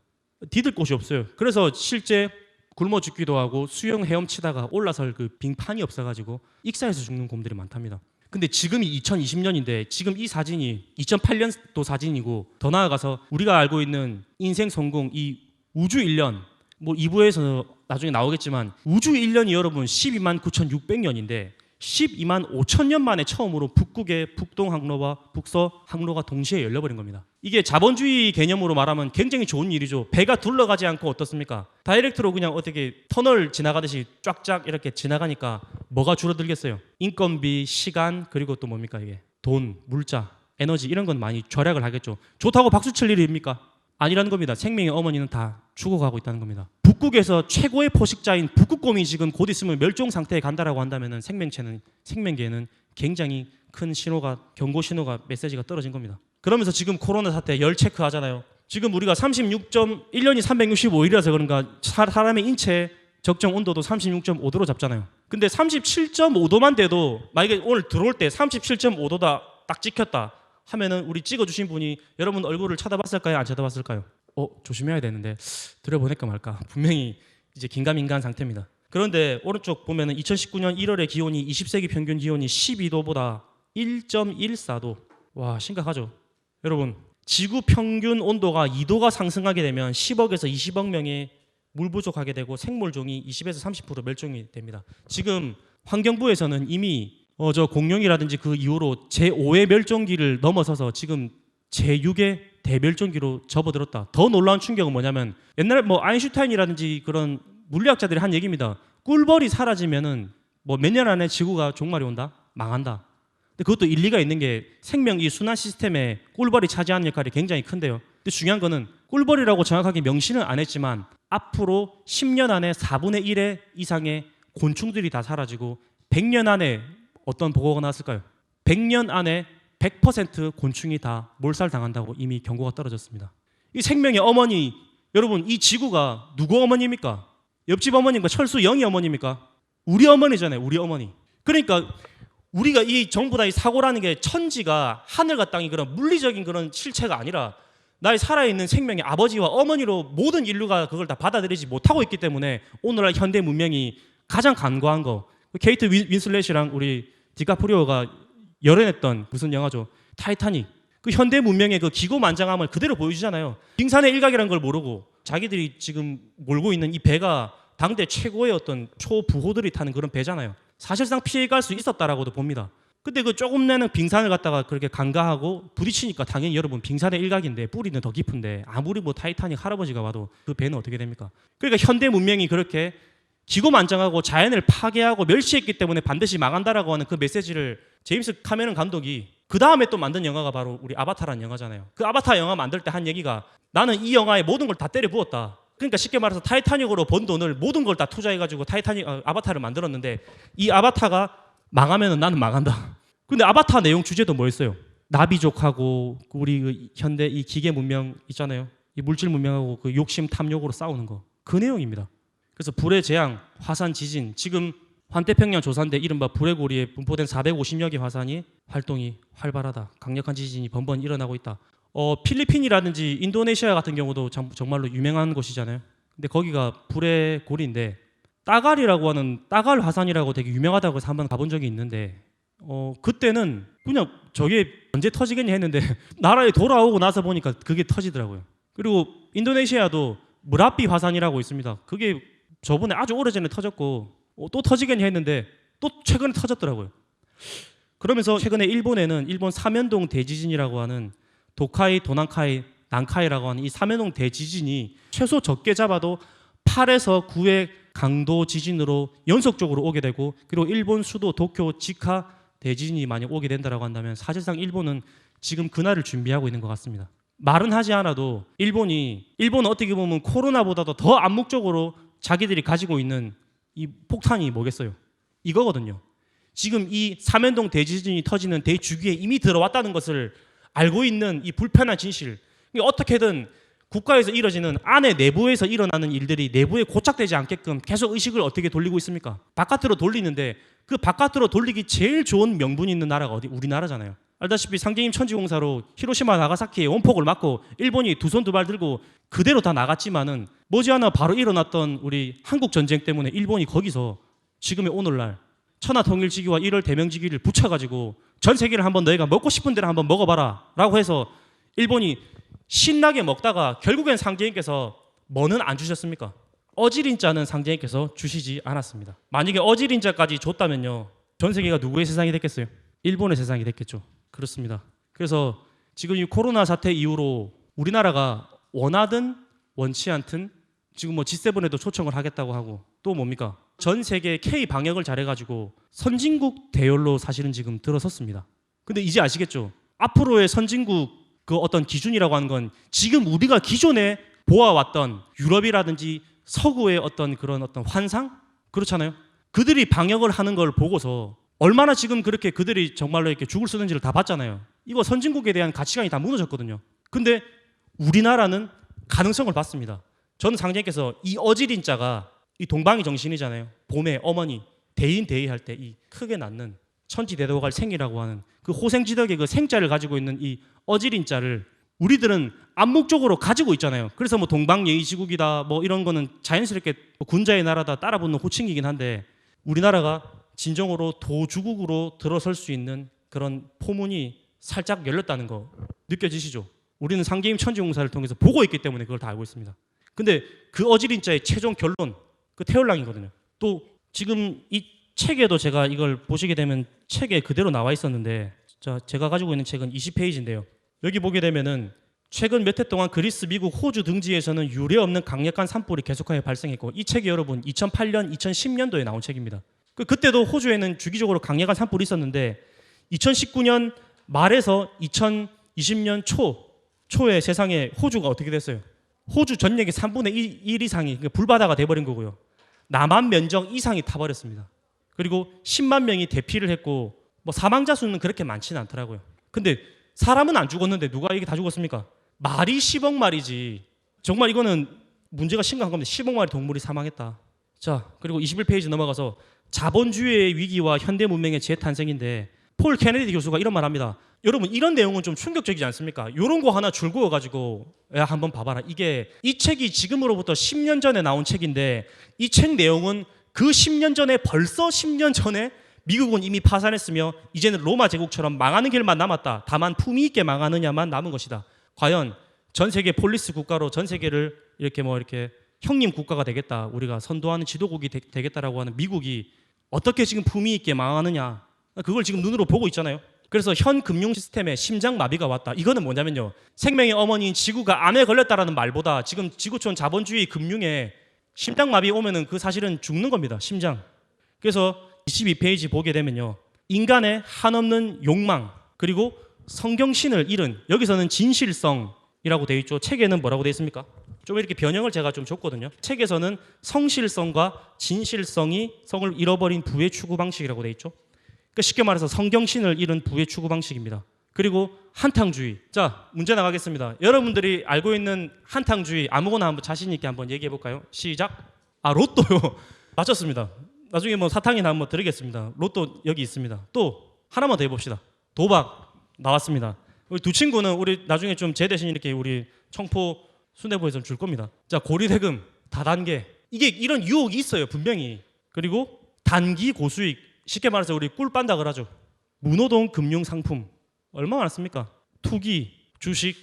디딜 곳이 없어요. 그래서 실제 굶어 죽기도 하고 수영 헤엄치다가 올라설 그 빙판이 없어가지고 익사해서 죽는 곰들이 많답니다. 근데 지금이 2020년인데 지금 이 사진이 2008년도 사진이고 더 나아가서 우리가 알고 있는 인생 성공 이 우주 1년 뭐 2부에서 나중에 나오겠지만 우주 1년이 여러분 12만 9,600년인데 12만 5천 년 만에 처음으로 북극의 북동 항로와 북서 항로가 동시에 열려버린 겁니다. 이게 자본주의 개념으로 말하면 굉장히 좋은 일이죠. 배가 둘러가지 않고 어떻습니까? 다이렉트로 그냥 어떻게 터널 지나가듯이 쫙쫙 이렇게 지나가니까 뭐가 줄어들겠어요? 인건비, 시간, 그리고 또 뭡니까 이게? 돈, 물자, 에너지 이런 건 많이 절약을 하겠죠. 좋다고 박수 칠 일입니까? 아니라는 겁니다. 생명의 어머니는 다 죽어가고 있다는 겁니다. 북극에서 최고의 포식자인 북극곰이 지금 곧 있으면 멸종 상태에 간다라고 한다면은 생명계에는 굉장히 큰 신호가 경고 신호가 메시지가 떨어진 겁니다. 그러면서 지금 코로나 사태 열 체크 하잖아요. 지금 우리가 1년이 365일이라서 그런가 사람의 인체 적정 온도도 36.5도로 잡잖아요. 근데 37.5도만 돼도 만약에 오늘 들어올 때 37.5도다 딱 찍혔다 하면은 우리 찍어주신 분이 여러분 얼굴을 쳐다봤을까요? 안 쳐다봤을까요? 조심해야 되는데 들여보낼까 말까. 분명히 이제 긴가민가한 상태입니다. 그런데 오른쪽 보면은 2019년 1월에 기온이 20세기 평균 기온이 12도보다 1.14도. 와 심각하죠. 여러분 지구 평균 온도가 2도가 상승하게 되면 10억에서 20억 명의 물 부족하게 되고 생물종이 20에서 30% 멸종이 됩니다. 지금 환경부에서는 이미 저 공룡이라든지 그 이후로 제5의 멸종기를 넘어서서 지금 제6의 대멸종기로 접어들었다. 더 놀라운 충격은 뭐냐면 옛날에 뭐 아인슈타인이라든지 그런 물리학자들이 한 얘기입니다. 꿀벌이 사라지면은 뭐 몇 년 안에 지구가 종말이 온다? 망한다. 근데 그것도 일리가 있는 게 생명 이 순환 시스템에 꿀벌이 차지하는 역할이 굉장히 큰데요. 근데 중요한 거는 꿀벌이라고 정확하게 명시는 안 했지만 앞으로 10년 안에 4분의 1의 이상의 곤충들이 다 사라지고 100년 안에 어떤 보고가 나왔을까요? 100년 안에 100% 곤충이 다 몰살당한다고 이미 경고가 떨어졌습니다. 이 생명의 어머니, 여러분 이 지구가 누구 어머니입니까? 옆집 어머니입니까? 철수 영희 어머니입니까? 우리 어머니잖아요. 우리 어머니. 그러니까 우리가 이 전부 다 이 사고라는 게 천지가 하늘과 땅이 그런 물리적인 그런 실체가 아니라 나의 살아있는 생명의 아버지와 어머니로 모든 인류가 그걸 다 받아들이지 못하고 있기 때문에 오늘날 현대 문명이 가장 간과한 거. 케이트 윈슬렛이랑 우리 디카프리오가 열연했던 무슨 영화죠? 타이타닉. 그 현대 문명의 그 기고만장함을 그대로 보여주잖아요. 빙산의 일각이라는 걸 모르고 자기들이 지금 몰고 있는 이 배가 당대 최고의 어떤 초부호들이 타는 그런 배잖아요. 사실상 피해갈 수 있었다라고도 봅니다. 근데 그 조금 내는 빙산을 갖다가 그렇게 간과하고 부딪히니까 당연히 여러분 빙산의 일각인데 뿌리는 더 깊은데 아무리 뭐 타이타닉 할아버지가 와도 그 배는 어떻게 됩니까? 그러니까 현대 문명이 그렇게 기고만장하고 자연을 파괴하고 멸시했기 때문에 반드시 망한다라고 하는 그 메시지를 제임스 카메론 감독이 그 다음에 또 만든 영화가 바로 우리 아바타라는 영화잖아요. 그 아바타 영화 만들 때 한 얘기가 나는 이 영화에 모든 걸 다 때려 부었다. 그러니까 쉽게 말해서 타이타닉으로 번 돈을 모든 걸 다 투자해가지고 아바타를 만들었는데 이 아바타가 망하면은 나는 망한다. 근데 아바타 내용 주제도 뭐였어요? 나비족하고 우리 그 현대 이 기계 문명 있잖아요. 이 물질 문명하고 그 욕심 탐욕으로 싸우는 거. 그 내용입니다. 그래서 불의 재앙, 화산 지진, 지금 환태평양 조사인데 이른바 불의 고리에 분포된 450여 개 화산이 활동이 활발하다. 강력한 지진이 번번 일어나고 있다. 필리핀이라든지 인도네시아 같은 경우도 정말로 유명한 곳이잖아요. 근데 거기가 불의 고리인데 따갈이라고 하는 따갈 화산이라고 되게 유명하다고 해서 한번 가본 적이 있는데 그때는 그냥 저게 언제 터지겠냐 했는데 나라에 돌아오고 나서 보니까 그게 터지더라고요. 그리고 인도네시아도 무라피 화산이라고 있습니다. 그게 저번에 아주 오래전에 터졌고 또 터지겠냐 했는데 또 최근에 터졌더라고요. 그러면서 최근에 일본에는 일본 사면동 대지진이라고 하는 도카이, 도난카이, 난카이라고 하는 이 사면동 대지진이 최소 적게 잡아도 8에서 9의 강도 지진으로 연속적으로 오게 되고 그리고 일본 수도 도쿄, 지카 대지진이 만약 오게 된다라고 한다면 사실상 일본은 지금 그날을 준비하고 있는 것 같습니다. 말은 하지 않아도 일본은 어떻게 보면 코로나보다도 더 암묵적으로 자기들이 가지고 있는 이 폭탄이 뭐겠어요? 이거거든요. 지금 이 삼연동 대지진이 터지는 대주기에 이미 들어왔다는 것을 알고 있는 이 불편한 진실. 어떻게든 국가에서 이뤄지는 안에 내부에서 일어나는 일들이 내부에 고착되지 않게끔 계속 의식을 어떻게 돌리고 있습니까? 바깥으로 돌리는데 그 바깥으로 돌리기 제일 좋은 명분이 있는 나라가 어디? 우리나라잖아요. 알다시피 상계임 천지공사로 히로시마 나가사키의 원폭을 맞고 일본이 두 손 두 발 들고 그대로 다 나갔지만은 머지않아 바로 일어났던 우리 한국 전쟁 때문에 일본이 거기서 지금의 오늘날 천하통일지기와 1월 대명지기를 붙여가지고 전 세계를 한번 너희가 먹고 싶은 대로 한번 먹어봐라 라고 해서 일본이 신나게 먹다가 결국엔 상제님께서 뭐는 안 주셨습니까? 어지린자는 상제님께서 주시지 않았습니다. 만약에 어지린자까지 줬다면요, 전 세계가 누구의 세상이 됐겠어요? 일본의 세상이 됐겠죠. 그렇습니다. 그래서 지금 이 코로나 사태 이후로 우리나라가 원하든 원치 않든 지금 뭐 G7에도 초청을 하겠다고 하고 또 뭡니까? 전 세계 K 방역을 잘해가지고 선진국 대열로 사실은 지금 들어섰습니다. 근데 이제 아시겠죠? 앞으로의 선진국 그 어떤 기준이라고 하는 건 지금 우리가 기존에 보아왔던 유럽이라든지 서구의 어떤 그런 어떤 환상? 그렇잖아요. 그들이 방역을 하는 걸 보고서 얼마나 지금 그렇게 그들이 정말로 이렇게 죽을 쓰는지를 다 봤잖아요. 이거 선진국에 대한 가치관이 다 무너졌거든요. 근데 우리나라는 가능성을 봤습니다. 저는 상제님께서 이 어지린자가 이 동방이 정신이잖아요. 봄에 어머니 대인 대의할 때 이 크게 낳는 천지대도갈 생이라고 하는 그 호생지덕의 그 생자를 가지고 있는 이 어지린자를 우리들은 암묵적으로 가지고 있잖아요. 그래서 뭐 동방예의지국이다 뭐 이런 거는 자연스럽게 군자의 나라다 따라붙는 호칭이긴 한데 우리나라가 진정으로 도주국으로 들어설 수 있는 그런 포문이 살짝 열렸다는 거 느껴지시죠? 우리는 상계임 천지공사를 통해서 보고 있기 때문에 그걸 다 알고 있습니다. 근데 그 어지린자의 최종 결론 그 태열랑이거든요. 또 지금 이 책에도 제가 이걸 보시게 되면 책에 그대로 나와 있었는데 자, 제가 가지고 있는 책은 20페이지인데요. 여기 보게 되면은 최근 몇 해 동안 그리스, 미국, 호주 등지에서는 유례 없는 강력한 산불이 계속하여 발생했고 이 책이 여러분 2008년, 2010년도에 나온 책입니다. 그때도 호주에는 주기적으로 강력한 산불이 있었는데 2019년 말에서 2020년 초에 세상에 호주가 어떻게 됐어요? 호주 전역의 3분의 1 이상이 불바다가 돼버린 거고요. 남한 면적 이상이 타버렸습니다. 그리고 10만 명이 대피를 했고 뭐 사망자 수는 그렇게 많지는 않더라고요. 근데 사람은 안 죽었는데 누가 이게 다 죽었습니까? 말이 10억 마리지. 정말 이거는 문제가 심각한 겁니다. 10억 마리 동물이 사망했다. 자, 그리고 21페이지 넘어가서 자본주의의 위기와 현대 문명의 재탄생인데 폴 케네디 교수가 이런 말 합니다. 여러분 이런 내용은 좀 충격적이지 않습니까? 이런 거 하나 줄 그어가지고 야 한번 봐봐라. 이 책이 지금으로부터 10년 전에 나온 책인데 이 책 내용은 그 10년 전에 벌써 10년 전에 미국은 이미 파산했으며 이제는 로마 제국처럼 망하는 길만 남았다. 다만 품위 있게 망하느냐만 남은 것이다. 과연 전 세계 폴리스 국가로 전 세계를 이렇게 형님 국가가 되겠다. 우리가 선도하는 지도국이 되겠다라고 하는 미국이 어떻게 지금 품위 있게 망하느냐. 그걸 지금 눈으로 보고 있잖아요. 그래서 현 금융 시스템에 심장마비가 왔다. 이거는 뭐냐면요. 생명의 어머니인 지구가 암에 걸렸다라는 말보다 지금 지구촌 자본주의 금융에 심장마비 오면은 그 사실은 죽는 겁니다. 심장. 그래서 22페이지 보게 되면요. 인간의 한없는 욕망 그리고 성경신을 잃은 여기서는 진실성이라고 되어 있죠. 책에는 뭐라고 되어 있습니까? 좀 이렇게 변형을 제가 좀 줬거든요. 책에서는 성실성과 진실성이 성을 잃어버린 부의 추구 방식이라고 되어 있죠. 그러니까 쉽게 말해서 성경신을 잃은 부의 추구 방식입니다. 그리고 한탕주의. 자, 문제 나가겠습니다. 여러분들이 알고 있는 한탕주의 아무거나 한번 자신 있게 한번 얘기해 볼까요? 시작. 로또요. 맞췄습니다. 나중에 뭐 사탕이나 한번 드리겠습니다. 로또 여기 있습니다. 또 하나만 더 해봅시다. 도박 나왔습니다. 우리 두 친구는 우리 나중에 좀 제 대신 이렇게 우리 청포 순대부에서 줄 겁니다. 자, 고리대금 다단계 이게 이런 유혹이 있어요 분명히. 그리고 단기 고수익 쉽게 말해서 우리 꿀 빤다 그러죠. 무노동 금융상품 얼마 많습니까? 투기, 주식,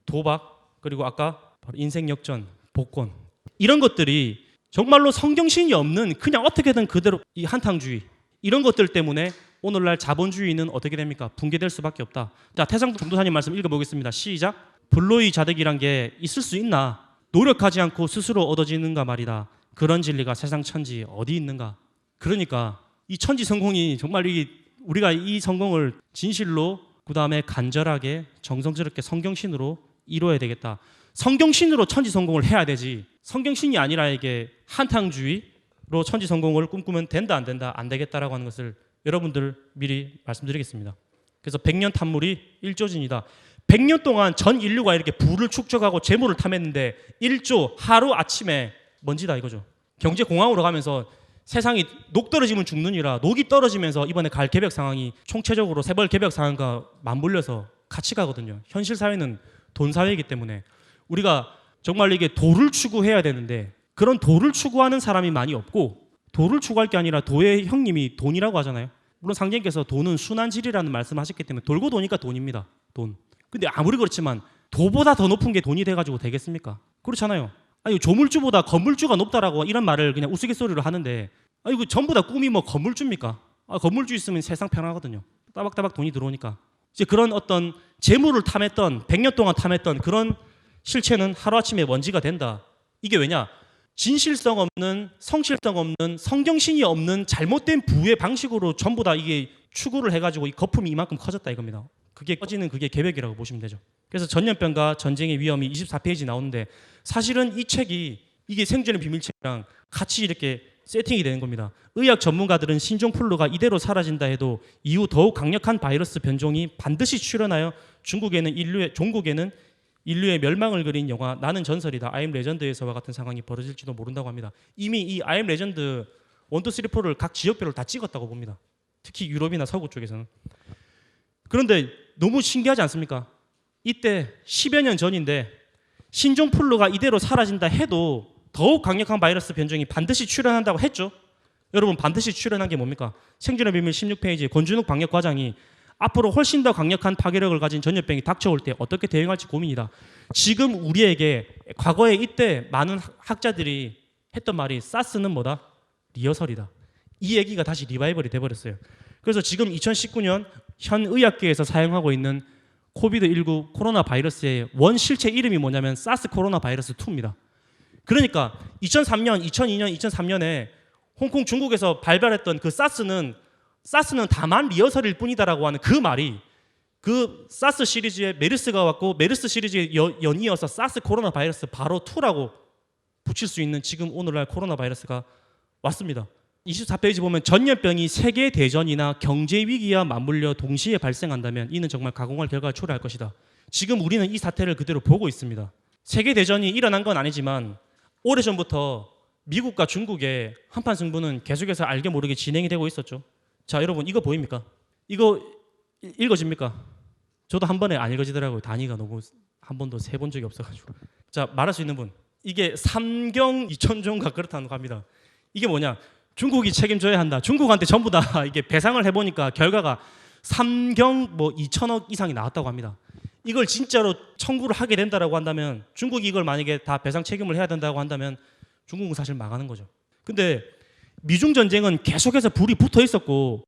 도박 그리고 아까 바로 인생 역전, 복권 이런 것들이 정말로 성경신이 없는 그냥 어떻게든 그대로 이 한탕주의 이런 것들 때문에 오늘날 자본주의는 어떻게 됩니까? 붕괴될 수밖에 없다. 자, 태상 전도사님 말씀 읽어보겠습니다. 시작. 불로의 자득이란 게 있을 수 있나? 노력하지 않고 스스로 얻어지는가 말이다. 그런 진리가 세상 천지 어디 있는가? 그러니까 이 천지 성공이 정말 이 우리가 이 성공을 진실로 그다음에 간절하게 정성스럽게 성경신으로 이루어야 되겠다. 성경신으로 천지 성공을 해야 되지. 성경신이 아니라 이게 한탕주의로 천지 성공을 꿈꾸면 된다 안 된다 안 되겠다라고 하는 것을 여러분들 미리 말씀드리겠습니다. 그래서 100년 탐물이 일조진이다. 100년 동안 전 인류가 이렇게 부를 축적하고 재물을 탐했는데 1조 하루 아침에 먼지다 이거죠. 경제공황으로 가면서 세상이 녹 떨어지면 죽느니라 녹이 떨어지면서 이번에 갈 개벽 상황이 총체적으로 세벌 개벽 상황과 맞물려서 같이 가거든요. 현실 사회는 돈 사회이기 때문에 우리가 정말 이게 도를 추구해야 되는데 그런 도를 추구하는 사람이 많이 없고 도를 추구할 게 아니라 도의 형님이 돈이라고 하잖아요. 물론 상제님께서 돈은 순환질이라는 말씀하셨기 때문에 돌고 도니까 돈입니다. 돈. 근데 아무리 그렇지만 도보다 더 높은 게 돈이 돼가지고 되겠습니까? 그렇잖아요. 아니 조물주보다 건물주가 높다라고 이런 말을 그냥 우스갯소리로 하는데 이거 전부 다 꿈이 뭐 건물주입니까? 건물주 있으면 세상 편하거든요. 따박따박 돈이 들어오니까 이제 그런 어떤 재물을 탐했던 100년 동안 탐했던 그런 실체는 하루아침에 먼지가 된다. 이게 왜냐? 진실성 없는 성실성 없는 성경신이 없는 잘못된 부의 방식으로 전부 다 이게 추구를 해가지고 이 거품이 이만큼 커졌다 이겁니다. 그게 커지는 그게 개벽이라고 보시면 되죠. 그래서 전염병과 전쟁의 위험이 24페이지 나오는데 사실은 이 책이 이게 생존의 비밀책이랑 같이 이렇게 세팅이 되는 겁니다. 의학 전문가들은 신종플루가 이대로 사라진다 해도 이후 더욱 강력한 바이러스 변종이 반드시 출현하여 종국에는 인류의 멸망을 그린 영화 나는 전설이다 아이엠 레전드에서와 같은 상황이 벌어질지도 모른다고 합니다. 이미 이 아이엠 레전드 1, 2, 3, 4를 각 지역별로 다 찍었다고 봅니다. 특히 유럽이나 서구 쪽에서는. 그런데 너무 신기하지 않습니까? 이때 10여 년 전인데 신종플루가 이대로 사라진다 해도 더욱 강력한 바이러스 변종이 반드시 출현한다고 했죠. 여러분 반드시 출현한 게 뭡니까? 생존의 비밀 16페이지 권준욱 방역과장이 앞으로 훨씬 더 강력한 파괴력을 가진 전염병이 닥쳐올 때 어떻게 대응할지 고민이다. 지금 우리에게 과거에 이때 많은 학자들이 했던 말이 사스는 뭐다? 리허설이다. 이 얘기가 다시 리바이벌이 돼버렸어요. 그래서 지금 2019년 현 의학계에서 사용하고 있는 코비드19 코로나 바이러스의 원 실체 이름이 뭐냐면 사스 코로나 바이러스 2입니다. 그러니까 2003년, 2002년, 2003년에 홍콩 중국에서 발발했던 그 사스는 다만 리허설일 뿐이다라고 하는 그 말이 그 사스 시리즈에 메르스가 왔고 메르스 시리즈에 연이어서 사스 코로나 바이러스 바로 2라고 붙일 수 있는 지금 오늘날 코로나 바이러스가 왔습니다. 24페이지 보면 전염병이 세계 대전이나 경제 위기와 맞물려 동시에 발생한다면 이는 정말 가공할 결과를 초래할 것이다. 지금 우리는 이 사태를 그대로 보고 있습니다. 세계 대전이 일어난 건 아니지만 오래전부터 미국과 중국의 한판 승부는 계속해서 알게 모르게 진행이 되고 있었죠. 자, 여러분 이거 보입니까? 이거 읽어집니까? 저도 한 번에 안 읽어지더라고요. 단위가 너무 한 번도 세본 적이 없어가지고. 자, 말할 수 있는 분. 이게 삼경 2천조인가 그렇다고 합니다. 이게 뭐냐? 중국이 책임져야 한다. 중국한테 전부 다 이게 배상을 해보니까 결과가 3경 뭐 2천억 이상이 나왔다고 합니다. 이걸 진짜로 청구를 하게 된다라고 한다면 중국이 이걸 만약에 다 배상 책임을 해야 된다고 한다면 중국은 사실 망하는 거죠. 근데 미중 전쟁은 계속해서 불이 붙어 있었고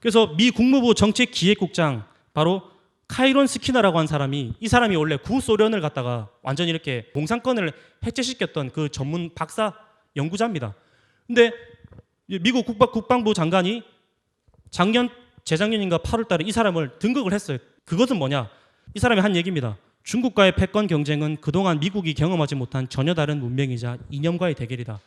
그래서 미 국무부 정책기획국장 바로 카이론 스키너라고 한 사람이 이 사람이 원래 구소련을 갖다가 완전히 이렇게 공산권을 해체시켰던 그 전문 박사 연구자입니다. 근데 미국 국방부 장관이 재작년인가 8월 달에 이 사람을 등극을 했어요. 그것은 뭐냐? 이 사람이 한 얘기입니다. 중국과의 패권 경쟁은 그동안 미국이 경험하지 못한 전혀 다른 문명이자 이념과의 대결이다.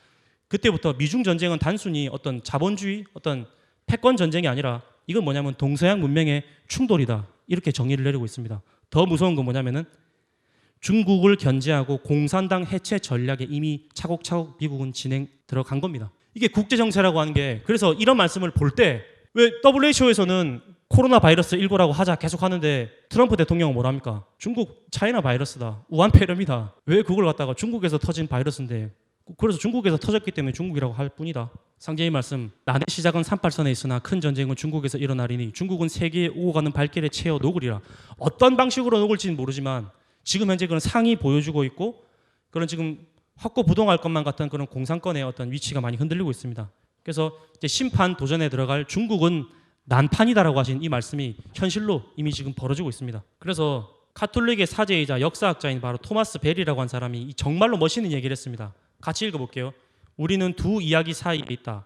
그때부터 미중 전쟁은 단순히 어떤 자본주의, 어떤 패권 전쟁이 아니라 이건 뭐냐면 동서양 문명의 충돌이다. 이렇게 정의를 내리고 있습니다. 더 무서운 건 뭐냐면은 중국을 견제하고 공산당 해체 전략에 이미 차곡차곡 미국은 진행 들어간 겁니다. 이게 국제정세라고 하는 게 그래서 이런 말씀을 볼 때 왜 WHO에서는 코로나 바이러스 19라고 하자 계속 하는데 트럼프 대통령은 뭐랍니까? 중국 차이나 바이러스다. 우한 폐렴이다. 왜 그걸 갖다가 중국에서 터진 바이러스인데 그래서 중국에서 터졌기 때문에 중국이라고 할 뿐이다. 상제의 말씀 난의 시작은 38선에 있으나 큰 전쟁은 중국에서 일어나리니 중국은 세계에 오고 가는 발길에 채워 녹으리라. 어떤 방식으로 녹을지는 모르지만 지금 현재 그런 상이 보여주고 있고 그런 지금 확고부동할 것만 같은 그런 공산권의 어떤 위치가 많이 흔들리고 있습니다. 그래서 이제 심판 도전에 들어갈 중국은 난판이다라고 하신 이 말씀이 현실로 이미 지금 벌어지고 있습니다. 그래서 카톨릭의 사제이자 역사학자인 바로 토마스 벨이라고 한 사람이 정말로 멋있는 얘기를 했습니다. 같이 읽어볼게요. 우리는 두 이야기 사이에 있다.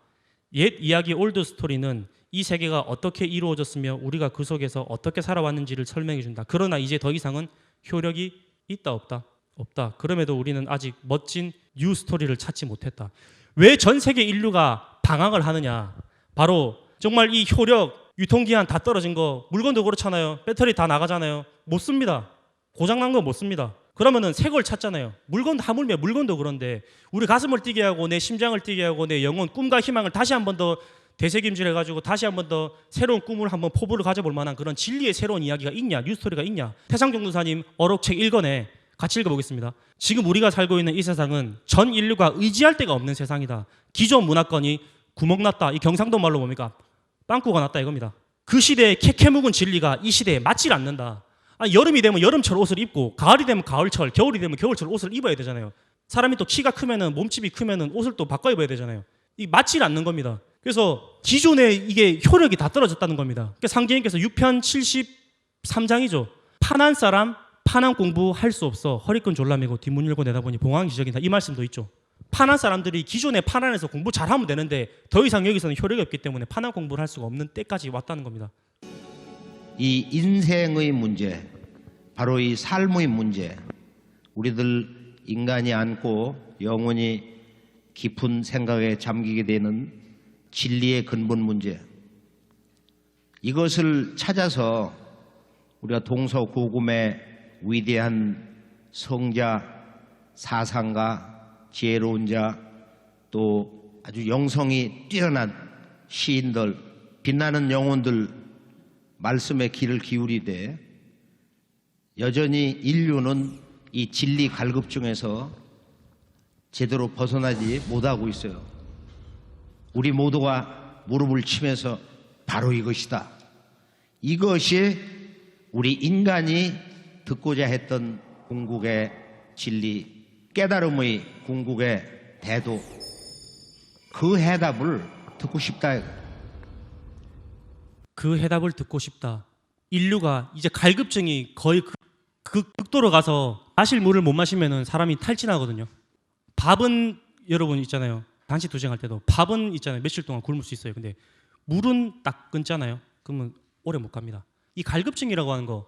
옛 이야기 올드 스토리는 이 세계가 어떻게 이루어졌으며 우리가 그 속에서 어떻게 살아왔는지를 설명해 준다. 그러나 이제 더 이상은 효력이 있다 없다? 없다. 그럼에도 우리는 아직 멋진 뉴 스토리를 찾지 못했다. 왜 전 세계 인류가 방황을 하느냐? 바로 정말 이 효력, 유통기한 다 떨어진 거, 물건도 그렇잖아요. 배터리 다 나가잖아요. 못 씁니다. 고장난 거 못 씁니다. 그러면은 새 걸 찾잖아요. 물건 하물며 물건도 그런데 우리 가슴을 뛰게 하고 내 심장을 뛰게 하고 내 영혼, 꿈과 희망을 다시 한 번 더 되새김질해가지고 다시 한 번 더 새로운 꿈을 한번 포부를 가져볼 만한 그런 진리의 새로운 이야기가 있냐, 뉴스토리가 있냐. 태상종도사님 어록책 1권에 같이 읽어보겠습니다. 지금 우리가 살고 있는 이 세상은 전 인류가 의지할 데가 없는 세상이다. 기존 문화권이 구멍났다. 이 경상도 말로 뭡니까? 빵꾸가 났다 이겁니다. 그 시대의 캐캐묵은 진리가 이 시대에 맞질 않는다. 아니, 여름이 되면 여름철 옷을 입고 가을이 되면 가을철, 겨울이 되면 겨울철 옷을 입어야 되잖아요. 사람이 또 키가 크면은 몸집이 크면은 옷을 또 바꿔 입어야 되잖아요. 이 맞질 않는 겁니다. 그래서 기존에 이게 효력이 다 떨어졌다는 겁니다. 그러니까 상제님께서 6편 73장이죠. 파난 사람 파난 공부할 수 없어 허리끈 졸라매고 뒷문 열고 내다보니 봉황 기적이다. 이 말씀도 있죠. 파난 사람들이 기존의 파난에서 공부 잘하면 되는데 더 이상 여기서는 효력이 없기 때문에 파난 공부를 할 수가 없는 때까지 왔다는 겁니다. 이 인생의 문제, 바로 이 삶의 문제, 우리들 인간이 안고 영원히 깊은 생각에 잠기게 되는 진리의 근본 문제, 이것을 찾아서 우리가 동서고금의 위대한 성자, 사상가, 지혜로운 자, 또 아주 영성이 뛰어난 시인들, 빛나는 영혼들 말씀에 귀를 기울이되 여전히 인류는 이 진리 갈급중에서 제대로 벗어나지 못하고 있어요. 우리 모두가 무릎을 치면서 바로 이것이다. 이것이 우리 인간이 듣고자 했던 궁극의 진리, 깨달음의 궁극의 대도, 그 해답을 듣고 싶다. 그 해답을 듣고 싶다. 인류가 이제 갈급증이 거의 그 극도로 가서 마실 물을 못 마시면은 사람이 탈진하거든요. 밥은 여러분 있잖아요. 단식 투쟁할 때도 밥은 있잖아요. 며칠 동안 굶을 수 있어요. 근데 물은 딱 끊잖아요. 그러면 오래 못 갑니다. 이 갈급증이라고 하는 거,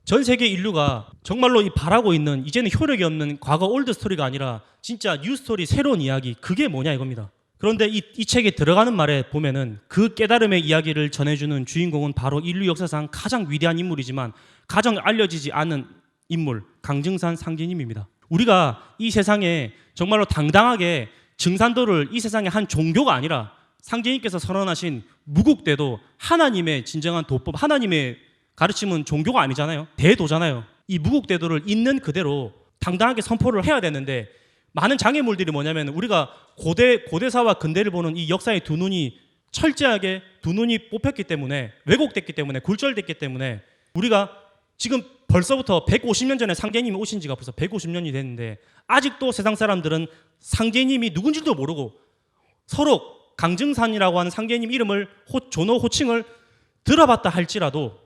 전 세계 인류가 정말로 이 바라고 있는 이제는 효력이 없는 과거 올드 스토리가 아니라 진짜 뉴 스토리, 새로운 이야기, 그게 뭐냐 이겁니다. 그런데 이 책에 들어가는 말에 보면은 그 깨달음의 이야기를 전해주는 주인공은 바로 인류 역사상 가장 위대한 인물이지만 가장 알려지지 않은 인물, 강증산 상제님입니다. 우리가 이 세상에 정말로 당당하게 증산도를 이 세상의 한 종교가 아니라 상제님께서 선언하신 무국대도 하나님의 진정한 도법, 하나님의 가르침은 종교가 아니잖아요. 대도잖아요. 이 무국대도를 있는 그대로 당당하게 선포를 해야 되는데 많은 장애물들이 뭐냐면 우리가 고대사와 근대를 보는 이 역사의 두 눈이 철저하게 두 눈이 뽑혔기 때문에, 왜곡됐기 때문에, 굴절됐기 때문에 우리가 지금 벌써부터 150년 전에 상제님이 오신 지가 벌써 150년이 됐는데 아직도 세상 사람들은 상제님이 누군지도 모르고 서로 강증산이라고 하는 상제님 이름을 존호 호칭을 들어봤다 할지라도,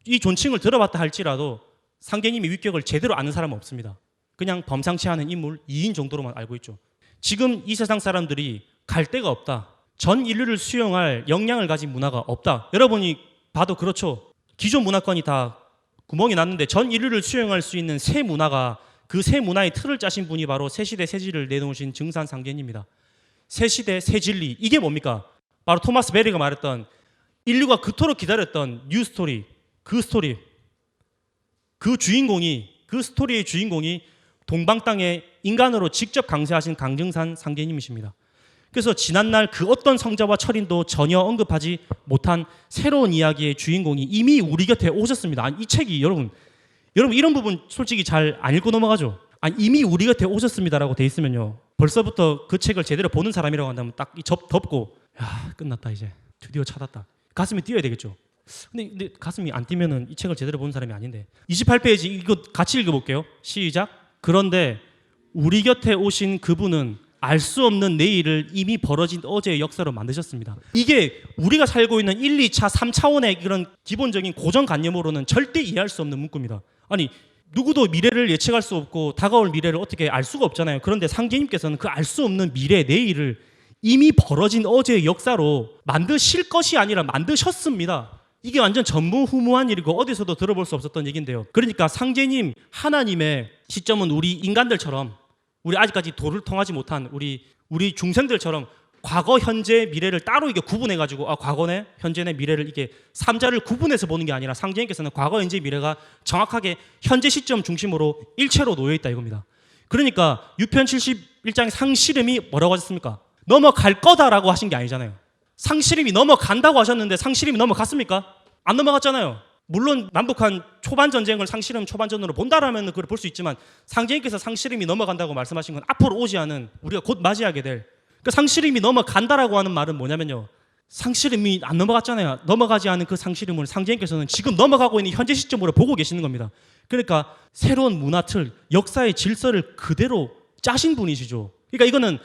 이 존칭을 들어봤다 할지라도 상제님의 위격을 제대로 아는 사람은 없습니다. 그냥 범상치 않은 인물 2인 정도로만 알고 있죠. 지금 이 세상 사람들이 갈 데가 없다. 전 인류를 수용할 역량을 가진 문화가 없다. 여러분이 봐도 그렇죠. 기존 문화권이 다 구멍이 났는데 전 인류를 수용할 수 있는 새 문화가, 그 새 문화의 틀을 짜신 분이 바로 새시대 새질을 내놓으신 증산 상제님입니다. 새시대 새진리, 이게 뭡니까? 바로 토마스 베리가 말했던 인류가 그토록 기다렸던 뉴 스토리, 그 스토리, 그 주인공이, 그 스토리의 주인공이 동방 땅에 인간으로 직접 강세하신 강증산 상제님이십니다. 그래서 지난날 그 어떤 성자와 철인도 전혀 언급하지 못한 새로운 이야기의 주인공이 이미 우리 곁에 오셨습니다. 아니, 이 책이 여러분 이런 부분 솔직히 잘 안 읽고 넘어가죠. 아니, 이미 우리 곁에 오셨습니다라고 돼 있으면요, 벌써부터 그 책을 제대로 보는 사람이라고 한다면 딱 덮고, 야, 끝났다, 이제 드디어 찾았다, 가슴이 뛰어야 되겠죠. 근데 가슴이 안 뛰면은 이 책을 제대로 보는 사람이 아닌데. 28페이지 이거 같이 읽어볼게요. 시작. 그런데 우리 곁에 오신 그분은 알 수 없는 내일을 이미 벌어진 어제의 역사로 만드셨습니다. 이게 우리가 살고 있는 1, 2차, 3차원의 그런 기본적인 고정관념으로는 절대 이해할 수 없는 문구입니다. 아니, 누구도 미래를 예측할 수 없고 다가올 미래를 어떻게 알 수가 없잖아요. 그런데 상제님께서는 그 알 수 없는 미래, 내일을 이미 벌어진 어제의 역사로 만드실 것이 아니라 만드셨습니다. 이게 완전 전무후무한 일이고 어디서도 들어볼 수 없었던 얘기인데요. 그러니까 상제님 하나님의 시점은 우리 인간들처럼, 우리 아직까지 도를 통하지 못한 우리 중생들처럼 과거, 현재, 미래를 따로 이게 구분해가지고 과거네, 현재네, 미래를 이게 삼자를 구분해서 보는 게 아니라 상제님께서는 과거, 현재, 미래가 정확하게 현재 시점 중심으로 일체로 놓여 있다 이겁니다. 그러니까 6편 71장의 상시름이 뭐라고 하셨습니까? 넘어갈 거다라고 하신 게 아니잖아요. 상시림이 넘어간다고 하셨는데 상시림이 넘어갔습니까? 안 넘어갔잖아요. 물론 남북한 초반 전쟁을 상시림 초반전으로 본다라면 그걸 볼 수 있지만 상제님께서 상시림이 넘어간다고 말씀하신 건 앞으로 오지 않은 우리가 곧 맞이하게 될 그 상시림이 넘어간다라고 하는 말은 뭐냐면요. 상시림이 안 넘어갔잖아요. 넘어가지 않은 그 상시림을 상제님께서는 지금 넘어가고 있는 현재 시점으로 보고 계시는 겁니다. 그러니까 새로운 문화 틀, 역사의 질서를 그대로 짜신 분이시죠. 그러니까 이거는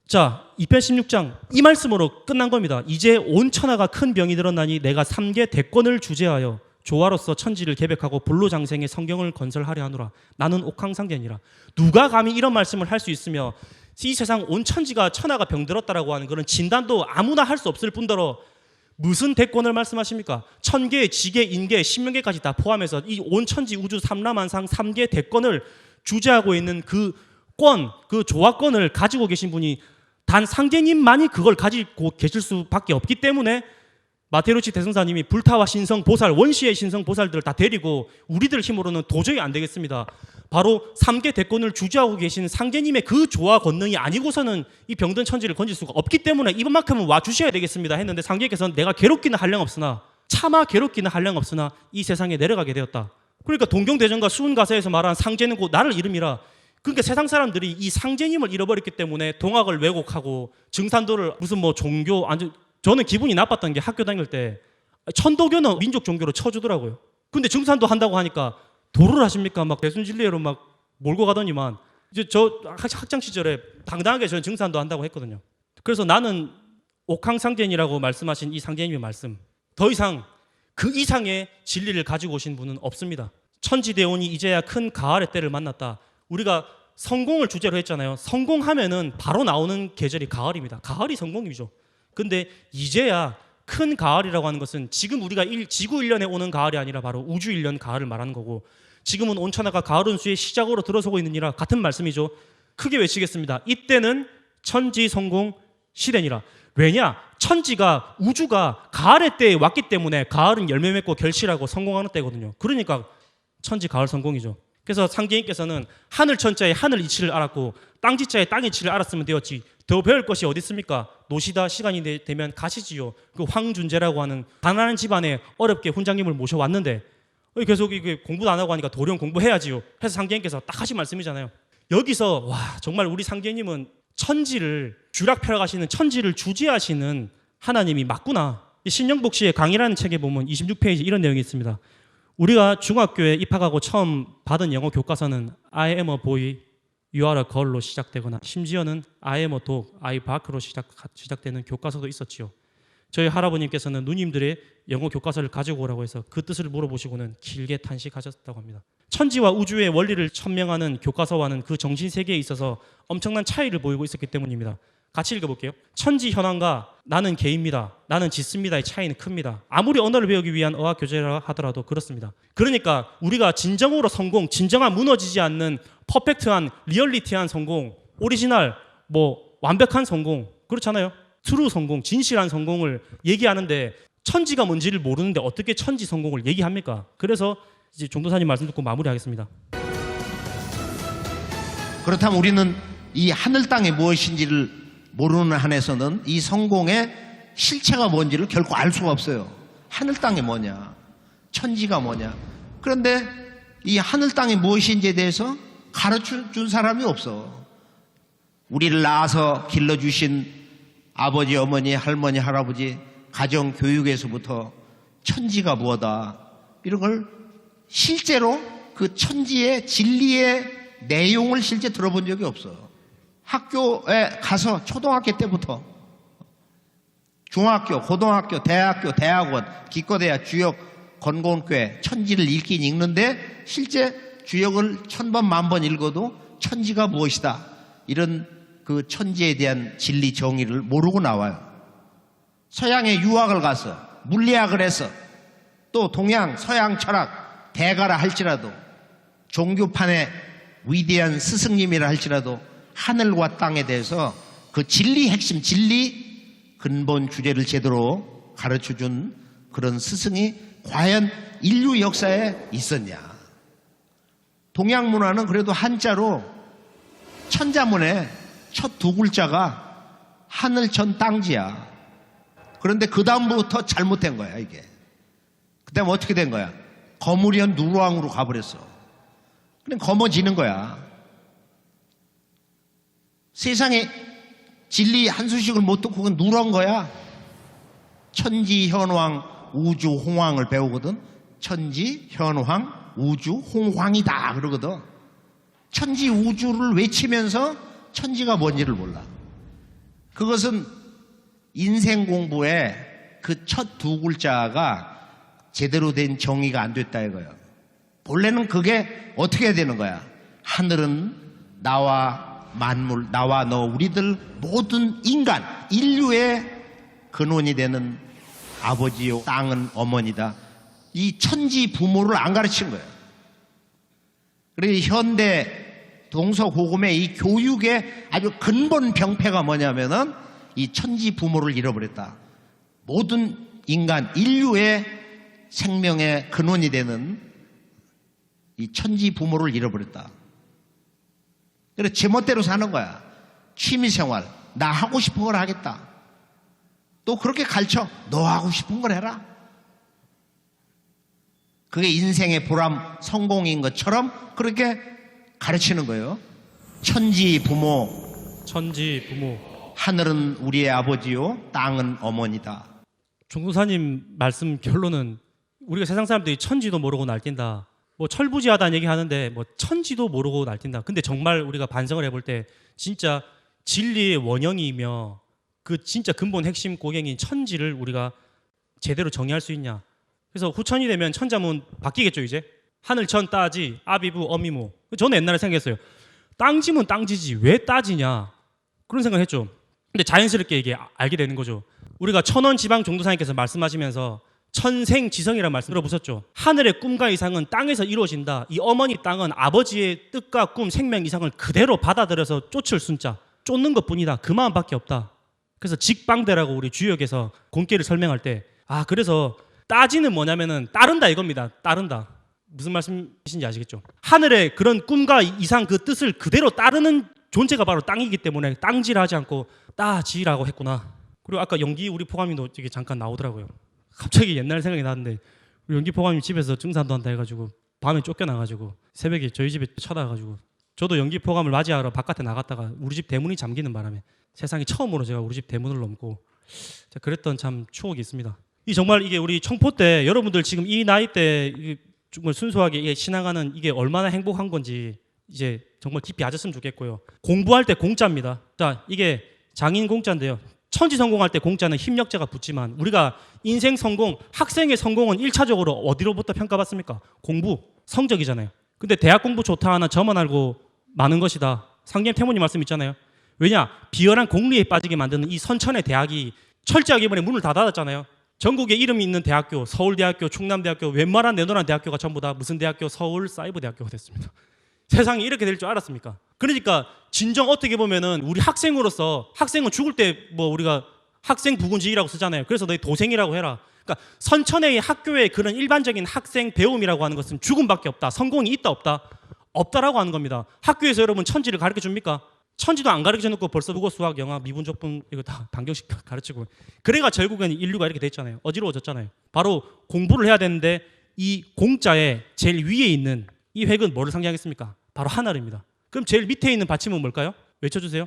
자, 2편 16장 이 말씀으로 끝난 겁니다. 이제 온 천하가 큰 병이 들었나니 내가 3개 대권을 주재하여 조화로서 천지를 개벽하고 불로장생의 성경을 건설하려 하노라. 나는 옥황상제니라. 누가 감히 이런 말씀을 할 수 있으며 이 세상 온 천하가 병들었다라고 하는 그런 진단도 아무나 할 수 없을 뿐더러 무슨 대권을 말씀하십니까? 천계, 지계, 인계, 신명계까지 다 포함해서 이 온 천지 우주 삼라만상 3개 대권을 주재하고 있는 그 조화권을 가지고 계신 분이 단 상제님만이 그걸 가지고 계실 수밖에 없기 때문에 마테루치 대성사님이 불타와 신성 보살, 원시의 신성 보살들을 다 데리고 우리들 힘으로는 도저히 안 되겠습니다. 바로 3개 대권을 주재하고 계신 상제님의 그 조화 권능이 아니고서는 이 병든 천지를 건질 수가 없기 때문에 이번만큼은 와주셔야 되겠습니다 했는데 상제님께서는 내가 괴롭기는 한량없으나 차마 괴롭기는 한량없으나 이 세상에 내려가게 되었다. 그러니까 동경대전과 수훈가사에서 말한 상제는 곧 나를 이름이라. 그러니까 세상 사람들이 이 상제님을 잃어버렸기 때문에 동학을 왜곡하고 증산도를 무슨 뭐 종교, 저는 기분이 나빴던 게 학교 다닐 때 천도교는 민족 종교로 쳐주더라고요. 근데 증산도 한다고 하니까 도를 하십니까? 막 대순진리회로 막 몰고 가더니만 이제 저 학창 시절에 당당하게 저는 증산도 한다고 했거든요. 그래서 나는 옥황상제니라고 말씀하신 이 상제님의 말씀, 더 이상 그 이상의 진리를 가지고 오신 분은 없습니다. 천지대원이 이제야 큰 가을의 때를 만났다. 우리가 성공을 주제로 했잖아요. 성공하면은 바로 나오는 계절이 가을입니다. 가을이 성공이죠. 근데 이제야 큰 가을이라고 하는 것은 지금 우리가 지구 1년에 오는 가을이 아니라 바로 우주 1년 가을을 말하는 거고, 지금은 온천하가 가을 운수의 시작으로 들어서고 있느니라 같은 말씀이죠. 크게 외치겠습니다. 이때는 천지 성공 시대니라. 왜냐? 천지가, 우주가 가을의 때에 왔기 때문에 가을은 열매 맺고 결실하고 성공하는 때거든요. 그러니까 천지 가을 성공이죠. 그래서 상제님께서는 하늘 천자의 하늘 이치를 알았고 땅 지자의 땅 이치를 알았으면 되었지 더 배울 것이 어디 있습니까? 노시다 시간이 되면 가시지요. 그 황준재라고 하는 가난한 집안에 어렵게 훈장님을 모셔왔는데 계속 이게 공부도 안 하고 하니까 도령 공부해야지요. 해서 상제님께서 딱 하신 말씀이잖아요. 여기서 와, 정말 우리 상제님은 천지를 쥐락펴락하시는, 천지를 주재하시는 하나님이 맞구나. 신영복 씨의 강의라는 책에 보면 26페이지 이런 내용이 있습니다. 우리가 중학교에 입학하고 처음 받은 영어 교과서는 I am a boy, you are a girl로 시작되거나 심지어는 I am a dog, I bark로 시작되는 교과서도 있었지요. 저희 할아버님께서는 누님들의 영어 교과서를 가지고 오라고 해서 그 뜻을 물어보시고는 길게 탄식하셨다고 합니다. 천지와 우주의 원리를 천명하는 교과서와는 그 정신세계에 있어서 엄청난 차이를 보이고 있었기 때문입니다. 같이 읽어볼게요. 천지 현황과 나는 개입니다, 나는 짓습니다의 차이는 큽니다. 아무리 언어를 배우기 위한 어학 교재라 하더라도 그렇습니다. 그러니까 우리가 진정으로 성공, 진정한 무너지지 않는 퍼펙트한 리얼리티한 성공, 오리지널, 완벽한 성공, 그렇잖아요. 트루 성공, 진실한 성공을 얘기하는데 천지가 뭔지를 모르는데 어떻게 천지 성공을 얘기합니까? 그래서 이제 종도사님 말씀 듣고 마무리하겠습니다. 그렇다면 우리는 이 하늘 땅이 무엇인지를 모르는 한에서는 이 성공의 실체가 뭔지를 결코 알 수가 없어요. 하늘 땅이 뭐냐, 천지가 뭐냐. 그런데 이 하늘 땅이 무엇인지에 대해서 가르쳐준 사람이 없어. 우리를 낳아서 길러주신 아버지, 어머니, 할머니, 할아버지, 가정 교육에서부터 천지가 뭐다, 이런 걸 실제로 그 천지의 진리의 내용을 실제 들어본 적이 없어. 학교에 가서 초등학교 때부터 중학교, 고등학교, 대학교, 대학원, 기껏해야 주역, 건곤괴, 천지를 읽긴 읽는데 실제 주역을 1000번, 10,000번 읽어도 천지가 무엇이다, 이런 그 천지에 대한 진리 정의를 모르고 나와요. 서양에 유학을 가서 물리학을 해서 또 동양 서양 철학 대가라 할지라도 종교판의 위대한 스승님이라 할지라도 하늘과 땅에 대해서 그 진리 핵심 진리 근본 주제를 제대로 가르쳐준 그런 스승이 과연 인류 역사에 있었냐. 동양 문화는 그래도 한자로 천자문의 첫 두 글자가 하늘천 땅지야. 그런데 그 다음부터 잘못된 거야 이게. 그 다음에 어떻게 된 거야? 거무리한 누르왕으로 가버렸어. 그냥 거머지는 거야. 세상에 진리 한 수씩을 못 듣고 그건 누런 거야. 천지 현황 우주 홍황을 배우거든. 천지 현황 우주 홍황이다 그러거든. 천지 우주를 외치면서 천지가 뭔지를 몰라. 그것은 인생 공부에 그 첫 두 글자가 제대로 된 정의가 안 됐다 이거예요. 본래는 그게 어떻게 해야 되는 거야? 하늘은 나와 만물, 나와 너, 우리들 모든 인간, 인류의 근원이 되는 아버지요, 땅은 어머니다. 이 천지 부모를 안 가르친 거예요. 그래서 현대 동서고금의 이 교육의 아주 근본 병폐가 뭐냐면은 이 천지 부모를 잃어버렸다. 모든 인간, 인류의 생명의 근원이 되는 이 천지 부모를 잃어버렸다. 그래서 제멋대로 사는 거야. 취미생활, 나 하고 싶은 걸 하겠다. 또 그렇게 가르쳐. 너 하고 싶은 걸 해라. 그게 인생의 보람, 성공인 것처럼 그렇게 가르치는 거예요. 천지 부모, 천지 부모. 하늘은 우리의 아버지요, 땅은 어머니다. 종도사님 말씀 결론은 우리가 세상 사람들이 천지도 모르고 날뛴다. 뭐 철부지하다는 얘기 하는데 뭐 천지도 모르고 날뛴다. 근데 정말 우리가 반성을 해볼 때 진짜 진리의 원형이며 그 진짜 근본 핵심 고갱인 천지를 우리가 제대로 정의할 수 있냐. 그래서 후천이 되면 천자문 바뀌겠죠 이제. 하늘천 따지 아비부 어미무. 저는 옛날에 생각했어요. 땅지면 땅지지 왜 따지냐 그런 생각을 했죠. 근데 자연스럽게 이게 알게 되는 거죠. 우리가 천원 지방 종도사님께서 말씀하시면서 천생지성이라는 말씀 들어보셨죠? 하늘의 꿈과 이상은 땅에서 이루어진다. 이 어머니 땅은 아버지의 뜻과 꿈, 생명 이상을 그대로 받아들여서 쫓을 순자, 쫓는 것뿐이다. 그 마음밖에 없다. 그래서 직방대라고 우리 주역에서 공계를 설명할 때 그래서 따지는 뭐냐면은 따른다 이겁니다. 따른다. 무슨 말씀이신지 아시겠죠? 하늘의 그런 꿈과 이상 그 뜻을 그대로 따르는 존재가 바로 땅이기 때문에 땅질하지 않고 따지라고 했구나. 그리고 아까 연기 우리 포감님도 이게 잠깐 나오더라고요. 갑자기 옛날 생각이 나는데 우리 연기 포감님 집에서 증산도 한다 해가지고 밤에 쫓겨나가지고 새벽에 저희 집에 찾아가가지고 저도 연기 포감을 맞이하러 바깥에 나갔다가 우리 집 대문이 잠기는 바람에 세상에 처음으로 제가 우리 집 대문을 넘고 그랬던 참 추억이 있습니다. 이 정말 이게 우리 청포 때 여러분들 지금 이 나이 때 정말 순수하게 이게 신앙하는 이게 얼마나 행복한 건지 이제 정말 깊이 아셨으면 좋겠고요. 공부할 때 공짜입니다. 자, 이게 장인 공짜인데요. 천지 성공할 때 공짜는 힘력자가 붙지만 우리가 인생 성공, 학생의 성공은 1차적으로 어디로부터 평가받습니까? 공부, 성적이잖아요. 근데 대학 공부 좋다 하나 저만 알고 많은 것이다. 상계님 태모님 말씀 있잖아요. 왜냐? 비열한 공리에 빠지게 만드는 이 선천의 대학이 철저하게 이번에 문을 다 닫았잖아요. 전국에 이름이 있는 대학교, 서울대학교, 충남대학교, 웬만한 내노란 대학교가 전부 다 무슨 대학교? 서울사이버대학교가 됐습니다. 세상이 이렇게 될 줄 알았습니까? 그러니까 진정 어떻게 보면은 우리 학생으로서 학생은 죽을 때 뭐 우리가 학생 부군지이라고 쓰잖아요. 그래서 너희 도생이라고 해라. 그러니까 선천의 학교의 그런 일반적인 학생 배움이라고 하는 것은 죽음밖에 없다. 성공이 있다 없다? 없다라고 하는 겁니다. 학교에서 여러분 천지를 가르쳐 줍니까? 천지도 안 가르쳐 놓고 벌써 국어, 수학, 영어, 미분, 적분 이거 다 방정식 가르치고 그래가 결국에는 인류가 이렇게 됐잖아요. 어지러워졌잖아요. 바로 공부를 해야 되는데 이 공자의 제일 위에 있는 이 획은 뭐를 상징하겠습니까? 바로 하늘입니다. 그럼 제일 밑에 있는 받침은 뭘까요? 외쳐주세요.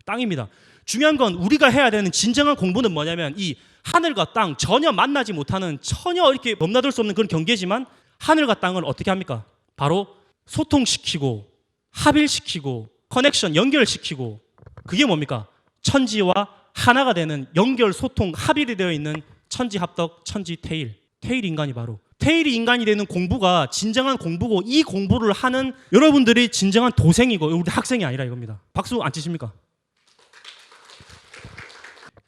땅입니다. 중요한 건 우리가 해야 되는 진정한 공부는 뭐냐면 이 하늘과 땅 전혀 만나지 못하는 전혀 이렇게 넘나들 수 없는 그런 경계지만 하늘과 땅을 어떻게 합니까? 바로 소통시키고 합일시키고 커넥션 연결시키고 그게 뭡니까? 천지와 하나가 되는 연결 소통 합일이 되어 있는 천지합덕 천지태일 태일 인간이 바로 태일이 인간이 되는 공부가 진정한 공부고 이 공부를 하는 여러분들이 진정한 도생이고 우리 학생이 아니라 이겁니다. 박수 안 치십니까?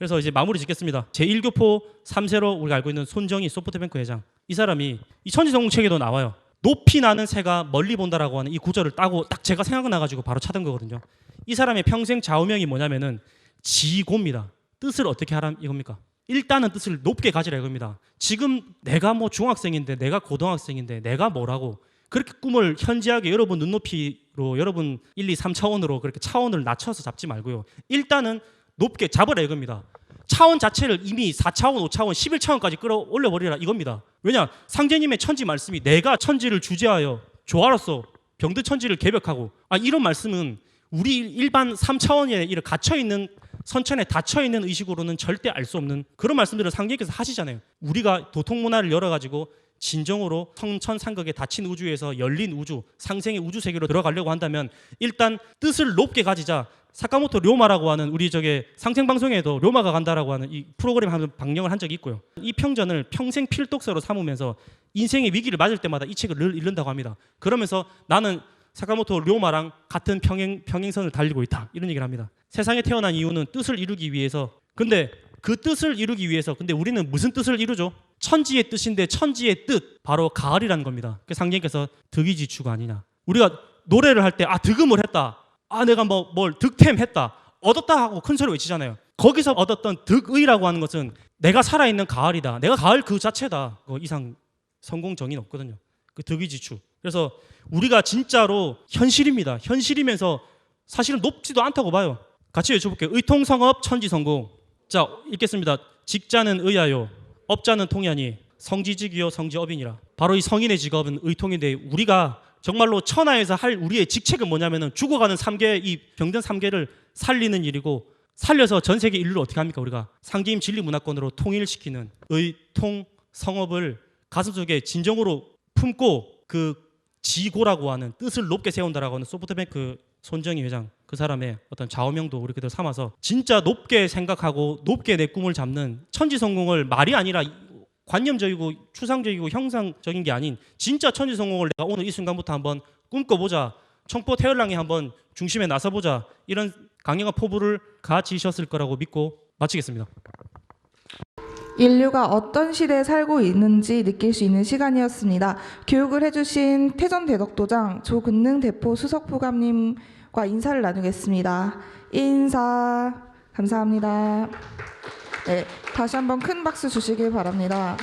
그래서 이제 마무리 짓겠습니다. 제1교포 3세로 우리가 알고 있는 손정희 소프트뱅크 회장. 이 사람이 이 천지성공 책에도 나와요. 높이 나는 새가 멀리 본다라고 하는 이 구절을 따고 딱 제가 생각나가지고 바로 찾은 거거든요. 이 사람의 평생 좌우명이 뭐냐면은 지고입니다. 뜻을 어떻게 하라 이겁니까? 일단은 뜻을 높게 가지라 이겁니다. 지금 내가 뭐 중학생인데 내가 고등학생인데 내가 뭐라고 그렇게 꿈을 현지하게 여러분 눈높이로 여러분 1, 2, 3차원으로 그렇게 차원을 낮춰서 잡지 말고요. 일단은 높게 잡으라 이겁니다. 차원 자체를 이미 4차원, 5차원, 11차원까지 끌어올려 버리라 이겁니다. 왜냐? 상제님의 천지 말씀이 내가 천지를 주재하여 조화로서 병든 천지를 개벽하고 이런 말씀은 우리 일반 3차원에 이렇게 갇혀 있는 선천에 닫혀 있는 의식으로는 절대 알 수 없는 그런 말씀들을 상제님께서 하시잖아요. 우리가 도통 문화를 열어 가지고 진정으로 성천상극에 닫힌 우주에서 열린 우주, 상생의 우주 세계로 들어가려고 한다면 일단 뜻을 높게 가지자. 사카모토 료마라고 하는 우리 저게 상생 방송에도 료마가 간다라고 하는 이 프로그램 한번 방영을 한 적이 있고요. 이 평전을 평생 필독서로 삼으면서 인생의 위기를 맞을 때마다 이 책을 늘 읽는다고 합니다. 그러면서 나는 사카모토 료마랑 같은 평행선을 달리고 있다 이런 얘기를 합니다. 세상에 태어난 이유는 뜻을 이루기 위해서. 근데 그 뜻을 이루기 위해서 근데 우리는 무슨 뜻을 이루죠? 천지의 뜻인데 천지의 뜻 바로 가을이라는 겁니다. 그 상제님께서 득이지추가 아니냐. 우리가 노래를 할 때 득음을 했다. 내가 뭘 득템했다. 얻었다 하고 큰 소리 외치잖아요. 거기서 얻었던 득의라고 하는 것은 내가 살아있는 가을이다. 내가 가을 그 자체다. 그 이상 성공 정의는 없거든요. 그 득이지추. 그래서 우리가 진짜로 현실입니다. 현실이면서 사실은 높지도 않다고 봐요. 같이 외쳐볼게요. 의통성업 천지성공. 자, 읽겠습니다. 직자는 의하요. 업자는 통하니 성지직이요 성지업이니라. 바로 이 성인의 직업은 의통인데 우리가 정말로 천하에서 할 우리의 직책은 뭐냐면은 죽어가는 3계 이 병든 3계를 살리는 일이고 살려서 전 세계 인류를 어떻게 합니까? 우리가 상계임 진리 문화권으로 통일시키는 의통 성업을 가슴속에 진정으로 품고 그 지고라고 하는 뜻을 높게 세운다라고 하는 소프트뱅크 손정희 회장 그 사람의 어떤 좌우명도 우리 그대로 삼아서 진짜 높게 생각하고 높게 내 꿈을 잡는 천지성공을 말이 아니라 관념적이고 추상적이고 형상적인 게 아닌 진짜 천지성공을 내가 오늘 이 순간부터 한번 꿈꿔보자. 청포 태열랑이 한번 중심에 나서보자. 이런 강력한 포부를 가지셨을 거라고 믿고 마치겠습니다. 인류가 어떤 시대에 살고 있는지 느낄 수 있는 시간이었습니다. 교육을 해주신 태전대덕도장 조근능 대포 수석부감님과 인사를 나누겠습니다. 인사 감사합니다. 네, 다시 한번 큰 박수 주시길 바랍니다.